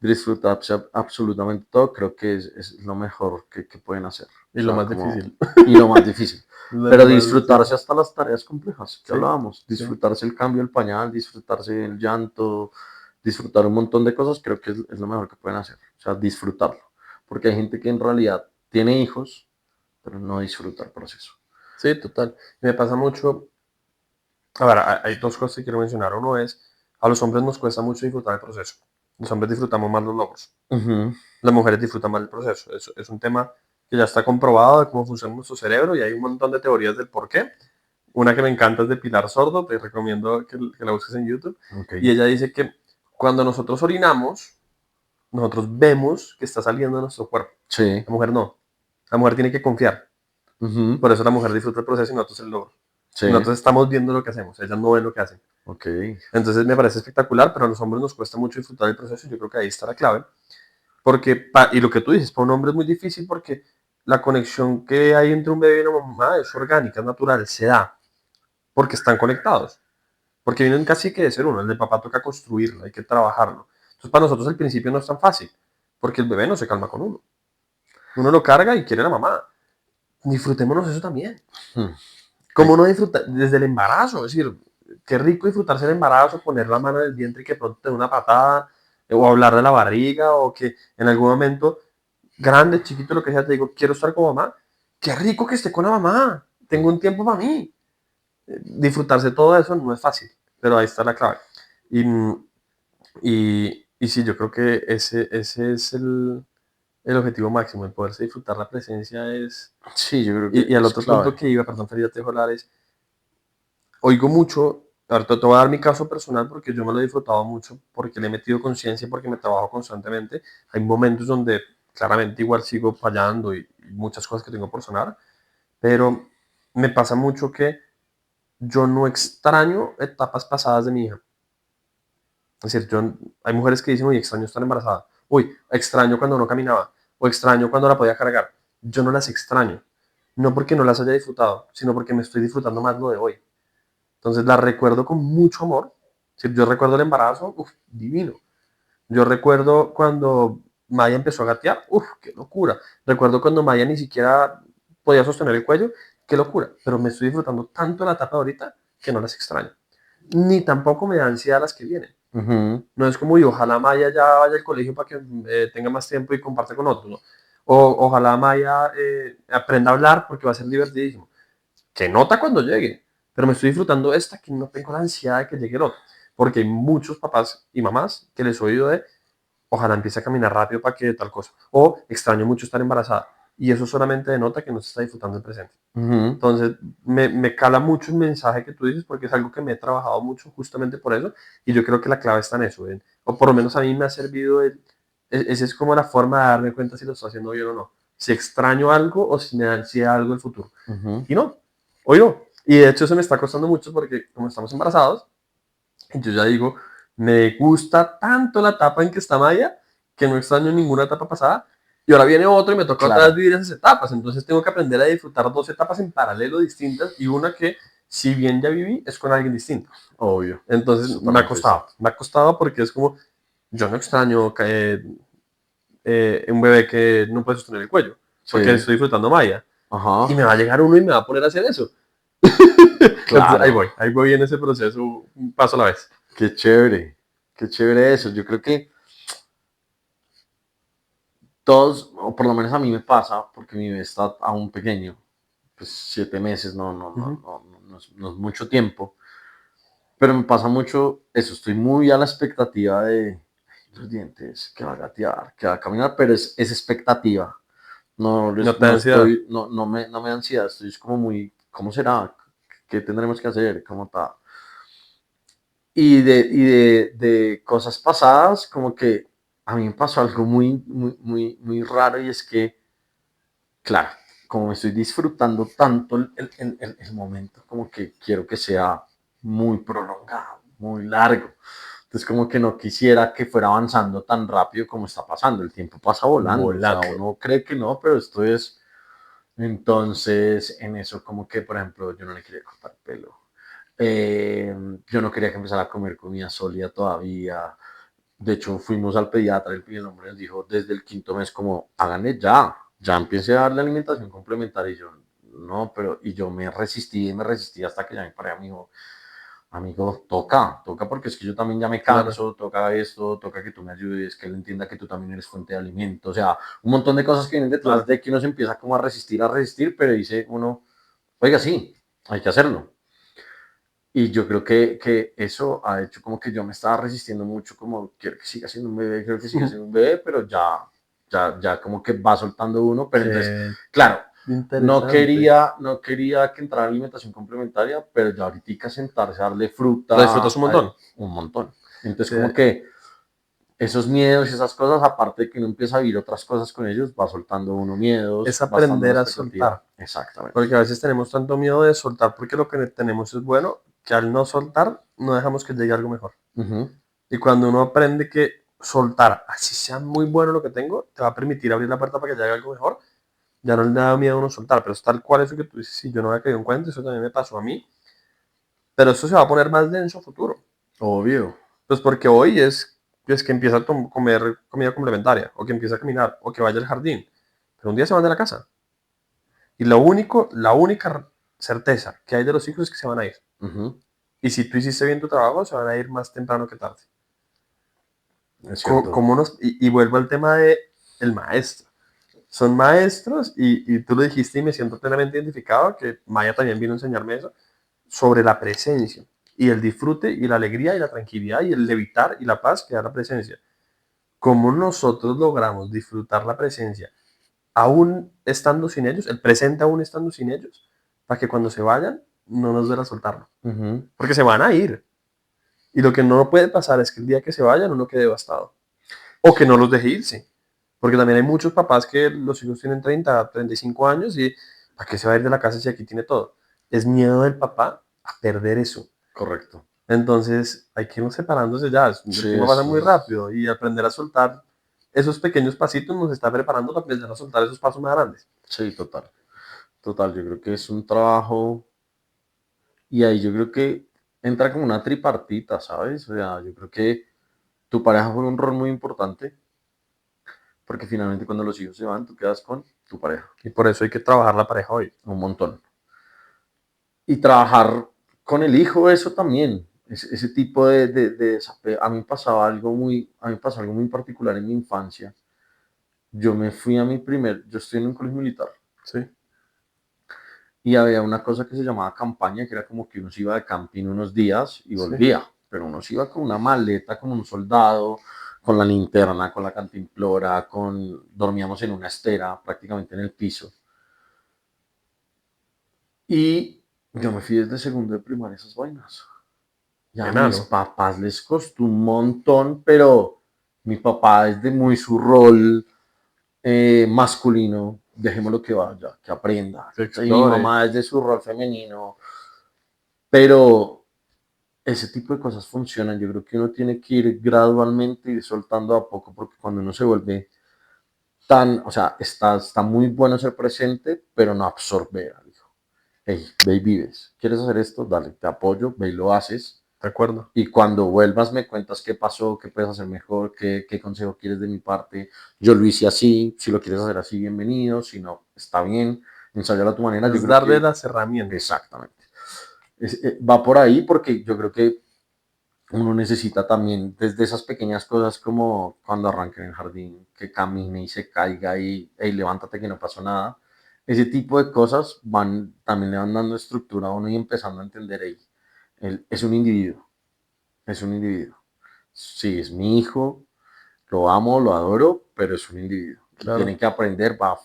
disfrutarse absolutamente todo, creo que es lo mejor que pueden hacer. O Y lo sea, más como, difícil. y lo más difícil. Lo Pero más disfrutarse difícil. hasta las tareas complejas que Sí, hablábamos, sí. disfrutarse el cambio del pañal, disfrutarse el llanto, disfrutar un montón de cosas, creo que es lo mejor que pueden hacer. O sea, disfrutarlo. Porque hay gente que en realidad tiene hijos, pero no disfruta el proceso. Sí, total. Me pasa mucho. A ver, hay dos cosas que quiero mencionar. Uno es, a los hombres nos cuesta mucho disfrutar el proceso. Los hombres disfrutamos más los logros. Ujú. Las mujeres disfrutan más el proceso. Es un tema que ya está comprobado de cómo funciona nuestro cerebro y hay un montón de teorías del por qué. Una que me encanta es de Pilar Sordo, te recomiendo que la busques en YouTube. Ok. Y ella dice que cuando nosotros orinamos, nosotros vemos que está saliendo de nuestro cuerpo. Sí. La mujer no. La mujer tiene que confiar. Ujú. Por eso la mujer disfruta el proceso y nosotros el logro. Sí. Nosotros estamos viendo lo que hacemos, ellas no ven lo que hacen. Ok. Entonces me parece espectacular, pero a los hombres nos cuesta mucho disfrutar el proceso y yo creo que ahí está la clave. Porque, y lo que tú dices, para un hombre es muy difícil porque la conexión que hay entre un bebé y una mamá es orgánica, es natural, se da, porque están conectados. Porque vienen casi que de ser uno, el de papá toca construirlo, hay que trabajarlo. Entonces para nosotros al principio no es tan fácil, porque el bebé no se calma con uno. Uno lo carga y quiere la mamá. Disfrutémonos eso también. Hmm. ¿Cómo no disfrutar desde el embarazo? Es decir, qué rico disfrutarse el embarazo, poner la mano en el vientre y que pronto te dé una patada, o hablar de la barriga, o que en algún momento, grande, chiquito, lo que sea, te digo, quiero estar con mamá. Qué rico que esté con la mamá. Tengo un tiempo para mí. Disfrutarse todo eso no es fácil, pero ahí está la clave. Y, y sí, yo creo que ese es el objetivo máximo, el poderse disfrutar la presencia es... Sí, yo creo que Y al es otro punto clave. que iba, perdón, Ferida, te dejo hablar, es oigo mucho, ahorita te voy a dar mi caso personal porque yo me lo he disfrutado mucho, porque le he metido conciencia, porque me trabajo constantemente. Hay momentos donde claramente igual sigo fallando y muchas cosas que tengo por sonar, pero me pasa mucho que yo no extraño etapas pasadas de mi hija. Es decir, hay mujeres que dicen, uy, extraño estar embarazada, uy, extraño cuando no caminaba, o extraño cuando la podía cargar. Yo no las extraño, no porque no las haya disfrutado, sino porque me estoy disfrutando más lo de hoy. Entonces la recuerdo con mucho amor. Si yo recuerdo el embarazo, uf, divino. Yo recuerdo cuando Maya empezó a gatear, uf, qué locura. Recuerdo cuando Maya ni siquiera podía sostener el cuello, qué locura. Pero me estoy disfrutando tanto la etapa de ahorita que no las extraño. ni tampoco me da ansiedad las que vienen. Ujú. No es como, y ojalá Maya ya vaya al colegio para que tenga más tiempo y comparte con otros, ¿no? Ojalá Maya aprenda a hablar porque va a ser divertidísimo. Que nota cuando llegue, pero me estoy disfrutando esta que no tengo la ansiedad de que llegue el otro. Porque hay muchos papás y mamás que les he oído de, ojalá empiece a caminar rápido para que tal cosa. O extraño mucho estar embarazada. Y eso solamente denota que no se está disfrutando el presente. Ujú. Entonces, me cala mucho el mensaje que tú dices porque es algo que me he trabajado mucho justamente por eso. Y yo creo que la clave está en eso. O por lo menos a mí me ha servido esa es como la forma de darme cuenta si lo estoy haciendo bien o no. Si extraño algo o si me da ansiedad algo el futuro. Ujú. Y no, hoy no. Y de hecho eso me está costando mucho porque como estamos embarazados, yo ya digo, me gusta tanto la etapa en que está Maya que no extraño ninguna etapa pasada. Y ahora viene otro y me toca otra vez Claro, vivir esas etapas. Entonces tengo que aprender a disfrutar dos etapas en paralelo distintas y una que, si bien ya viví, es con alguien distinto. obvio, es Entonces totalmente distinto. me ha costado porque es como, yo no extraño un bebé que no puede sostener el cuello porque Sí, estoy disfrutando Maya. Y ajá, me va a llegar uno y me va a poner a hacer eso. Entonces claro, ahí voy en ese proceso, un paso a la vez. qué chévere eso. Yo creo que todos, o por lo menos a mí me pasa, porque mi bebé está aún pequeño, pues 7 meses Uh -huh. no es mucho tiempo, pero me pasa mucho eso, estoy muy a la expectativa de los dientes, que va a gatear, que va a caminar, pero es expectativa. No, No te da no ansiedad. estoy, no me da ansiedad, estoy como muy, ¿cómo será? ¿Qué tendremos que hacer? ¿Cómo está? Y de cosas pasadas, como que a mí me pasó algo muy raro y es que, claro, como me estoy disfrutando tanto el momento, como que quiero que sea muy prolongado, muy largo. Entonces, como que no quisiera que fuera avanzando tan rápido como está pasando. El tiempo pasa volando, o sea, Volando. uno cree que no, pero esto es. Entonces, en eso, como que, por ejemplo, yo no le quería cortar el pelo. Eh, yo no quería que empezara a comer comida sólida todavía. De hecho, fuimos al pediatra y el hombre nos dijo desde el quinto mes como, háganle ya empiece a darle alimentación complementaria. Y yo, no, pero, y yo me resistí hasta que ya me paré, amigo, toca porque es que yo también ya me Claro. canso, toca esto, toca que tú me ayudes, que él entienda que tú también eres fuente de alimento, o sea, un montón de cosas que vienen detrás Claro. de que uno se empieza como a resistir, pero dice uno, oiga, sí, hay que hacerlo. Y yo creo que eso ha hecho como que yo me estaba resistiendo mucho, como quiero que siga siendo un bebé, quiero que siga siendo un bebé, pero ya como que va soltando uno. Pero entonces, Qué claro, no interesante. quería, no quería que entrara alimentación complementaria, pero ya ahorita sentarse a darle Lo fruta disfrutas un montón. un montón. Entonces, Sí. como que esos miedos y esas cosas, aparte de que uno empieza a vivir otras cosas con ellos, va soltando uno Es miedos, va estando la aprender a expectativa. soltar. Exactamente. Porque a veces tenemos tanto miedo de soltar porque lo que tenemos es bueno, que al no soltar no dejamos que llegue algo mejor. Ujú. Y cuando uno aprende que soltar, así sea muy bueno lo que tengo, te va a permitir abrir la puerta para que llegue algo mejor, ya no le da miedo a uno soltar. Pero es tal cual eso que tú dices, si yo no había caído en cuenta, eso también me pasó a mí. Pero eso se va a poner más denso a futuro. Obvio. Pues porque hoy es que empieza a comer comida complementaria, o que empieza a caminar, o que vaya al jardín. Pero un día se van de la casa. Y la única certeza que hay de los hijos es que se van a ir. Ujú. Y si tú hiciste bien tu trabajo, se van a ir más temprano que tarde. Es cierto. Y vuelvo al tema de el maestro. Son maestros y tú lo dijiste y me siento plenamente identificado, que Maya también vino a enseñarme eso, sobre la presencia y el disfrute y la alegría y la tranquilidad y el levitar y la paz que da la presencia. ¿Cómo nosotros logramos disfrutar la presencia aún estando sin ellos, el presente aún estando sin ellos, para que cuando se vayan no nos duela soltarlo? Ujú. Porque se van a ir. Y lo que no puede pasar es que el día que se vayan uno quede devastado. O que no los deje irse. Porque también hay muchos papás que los hijos tienen 30, 35 años y ¿para qué se va a ir de la casa si aquí tiene todo? Es miedo del papá a perder eso. Correcto. Entonces hay que irnos separándose ya. El Sí, tiempo pasa muy eso es. rápido y aprender a soltar esos pequeños pasitos nos está preparando para aprender a soltar esos pasos más grandes. Sí, total. Total, yo creo que es un trabajo y ahí yo creo que entra como una tripartita, ¿sabes? O sea, yo creo que tu pareja juega un rol muy importante porque finalmente cuando los hijos se van, tú quedas con tu pareja, Y por eso hay que trabajar la pareja hoy. un montón. Y trabajar con el hijo, eso también. Ese tipo de desapego. A mí me pasó algo muy particular en mi infancia. Yo estoy en un colegio militar Sí, y había una cosa que se llamaba campaña, que era como que uno se iba de camping unos días y sí, volvía, pero uno se iba con una maleta, como un soldado, con la linterna, con la cantimplora, dormíamos en una estera, prácticamente en el piso. Y yo me fui desde segundo de primaria esas vainas. Y a mis enano. papás les costó un montón, pero mi papá desde muy su rol masculino, dejémoslo que vaya, que aprenda. Que Y mi explore. mamá desde su rol femenino, pero ese tipo de cosas funcionan. Yo creo que uno tiene que ir gradualmente y soltando a poco, porque cuando uno se vuelve o sea, está muy bueno ser presente, pero no absorber. Hijo. Hey, ve y vives. ¿Quieres hacer esto? Dale, te apoyo, ve y lo haces. De acuerdo. Y cuando vuelvas me cuentas qué pasó, qué puedes hacer mejor, qué consejo quieres de mi parte. Yo lo hice así, si lo quieres hacer así, bienvenido, si no, está bien, ensayalo a tu manera. Yo Es creo darle que las herramientas. exactamente. Va por ahí porque yo creo que uno necesita también desde esas pequeñas cosas como cuando arranca en el jardín, que camine y se caiga y hey, levántate que no pasó nada. Ese tipo de cosas también le van dando estructura a uno y empezando a entender, hey, él es un individuo, es un individuo. Sí, es mi hijo, lo amo, lo adoro, pero es un individuo. Y tiene Claro. que aprender, va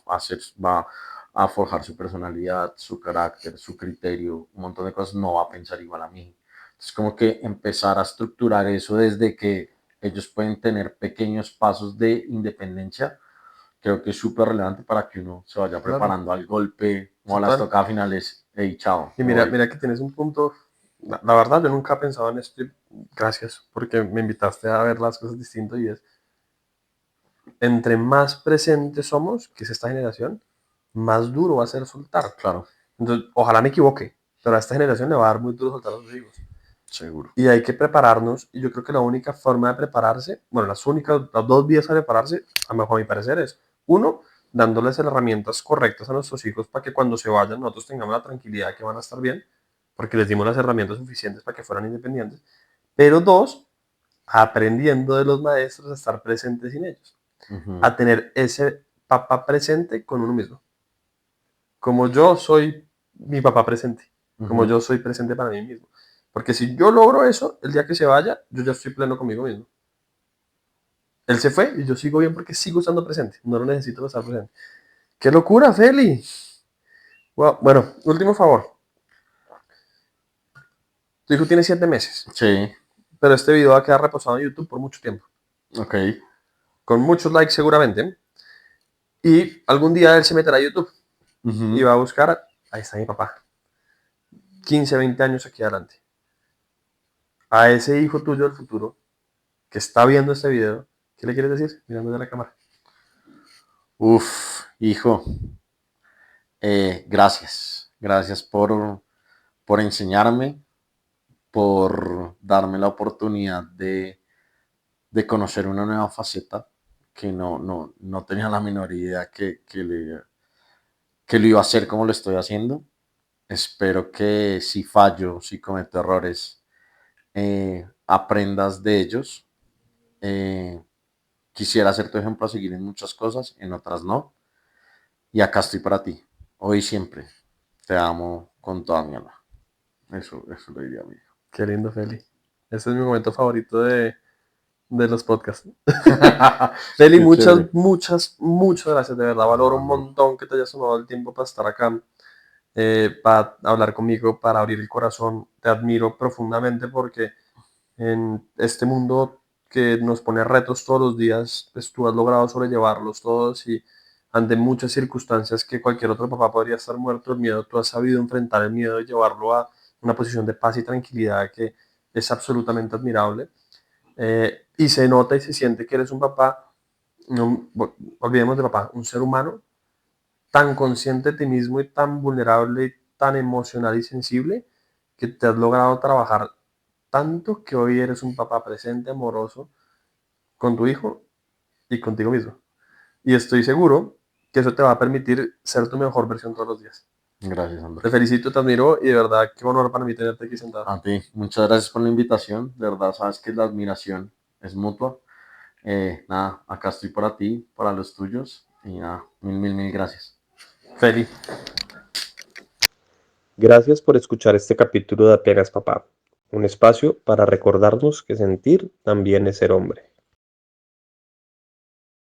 a forjar su personalidad, su carácter, su criterio, un montón de cosas, no va a pensar igual a mí. Es como que empezar a estructurar eso desde que ellos pueden tener pequeños pasos de independencia, creo que es súper relevante para que uno se vaya Claro. preparando al golpe o a las Total. tocadas finales. Hey, chao, Y me mira, voy. mira que tienes un punto. La verdad, yo nunca he pensado en esto. Gracias, porque me invitaste a ver las cosas distinto y es, entre más presentes somos, que es esta generación, más duro va a ser soltar. Claro, Entonces, ojalá me equivoque, pero a esta generación le va a dar muy duro soltar a sus hijos. seguro. Y hay que prepararnos, y yo creo que la única forma de prepararse, bueno, las dos vías a prepararse, a mi parecer, es, uno, dándoles las herramientas correctas a nuestros hijos para que cuando se vayan nosotros tengamos la tranquilidad de que van a estar bien, porque les dimos las herramientas suficientes para que fueran independientes. Pero dos, aprendiendo de los maestros a estar presentes sin ellos, Ujú, a tener ese papá presente con uno mismo. Como yo soy mi papá presente, como ujú. yo soy presente para mí mismo. Porque si yo logro eso, el día que se vaya, yo ya estoy pleno conmigo mismo. Él se fue y yo sigo bien porque sigo estando presente. No lo necesito estar presente. ¡Qué locura, Feli! Wow. Bueno, último favor. Tu hijo tiene 7 meses, Sí, pero este video va a quedar reposado en YouTube por mucho tiempo. ok. Con muchos likes seguramente. Y algún día él se meterá a YouTube y Ujú. va a buscar, ahí está mi papá, 15, 20 años aquí adelante. A ese hijo tuyo del futuro que está viendo este video, ¿qué le quieres decir? Mirando de la cámara. Uf, hijo, gracias. Gracias por enseñarme, por darme la oportunidad de conocer una nueva faceta que no tenía la menor idea que lo iba a hacer como lo estoy haciendo. Espero que si fallo, si cometo errores, aprendas de ellos. Eh, Quisiera ser tu ejemplo a seguir en muchas cosas, en otras no. Y acá estoy para ti, hoy y siempre. Te amo con toda mi alma. Eso lo diría a mi hijo. Qué lindo, Feli. Este es mi momento favorito de los podcasts. Feli, Qué muchas, chévere. muchas, muchas gracias. De verdad, valoro No, un no. montón que te hayas tomado el tiempo para estar acá, para hablar conmigo, para abrir el corazón. Te admiro profundamente porque en este mundo que nos pone retos todos los días, pues tú has logrado sobrellevarlos todos y ante muchas circunstancias que cualquier otro papá podría estar muerto del miedo, tú has sabido enfrentar el miedo y llevarlo a una posición de paz y tranquilidad que es absolutamente admirable. Y se nota y se siente que eres un papá, no olvidemos de papá, un ser humano tan consciente de ti mismo y tan vulnerable y tan emocional y sensible que te has logrado trabajar tanto que hoy eres un papá presente, amoroso con tu hijo y contigo mismo. Y estoy seguro que eso te va a permitir ser tu mejor versión todos los días. Gracias, Te André. felicito, te admiro y de verdad qué honor para mí tenerte aquí sentado. A ti, muchas gracias por la invitación. De verdad, sabes que la admiración es mutua. Nada, acá estoy para ti, para los tuyos. Y nada, mil gracias. Feli. Gracias por escuchar este capítulo de Apenas Papá, un espacio para recordarnos que sentir también es ser hombre.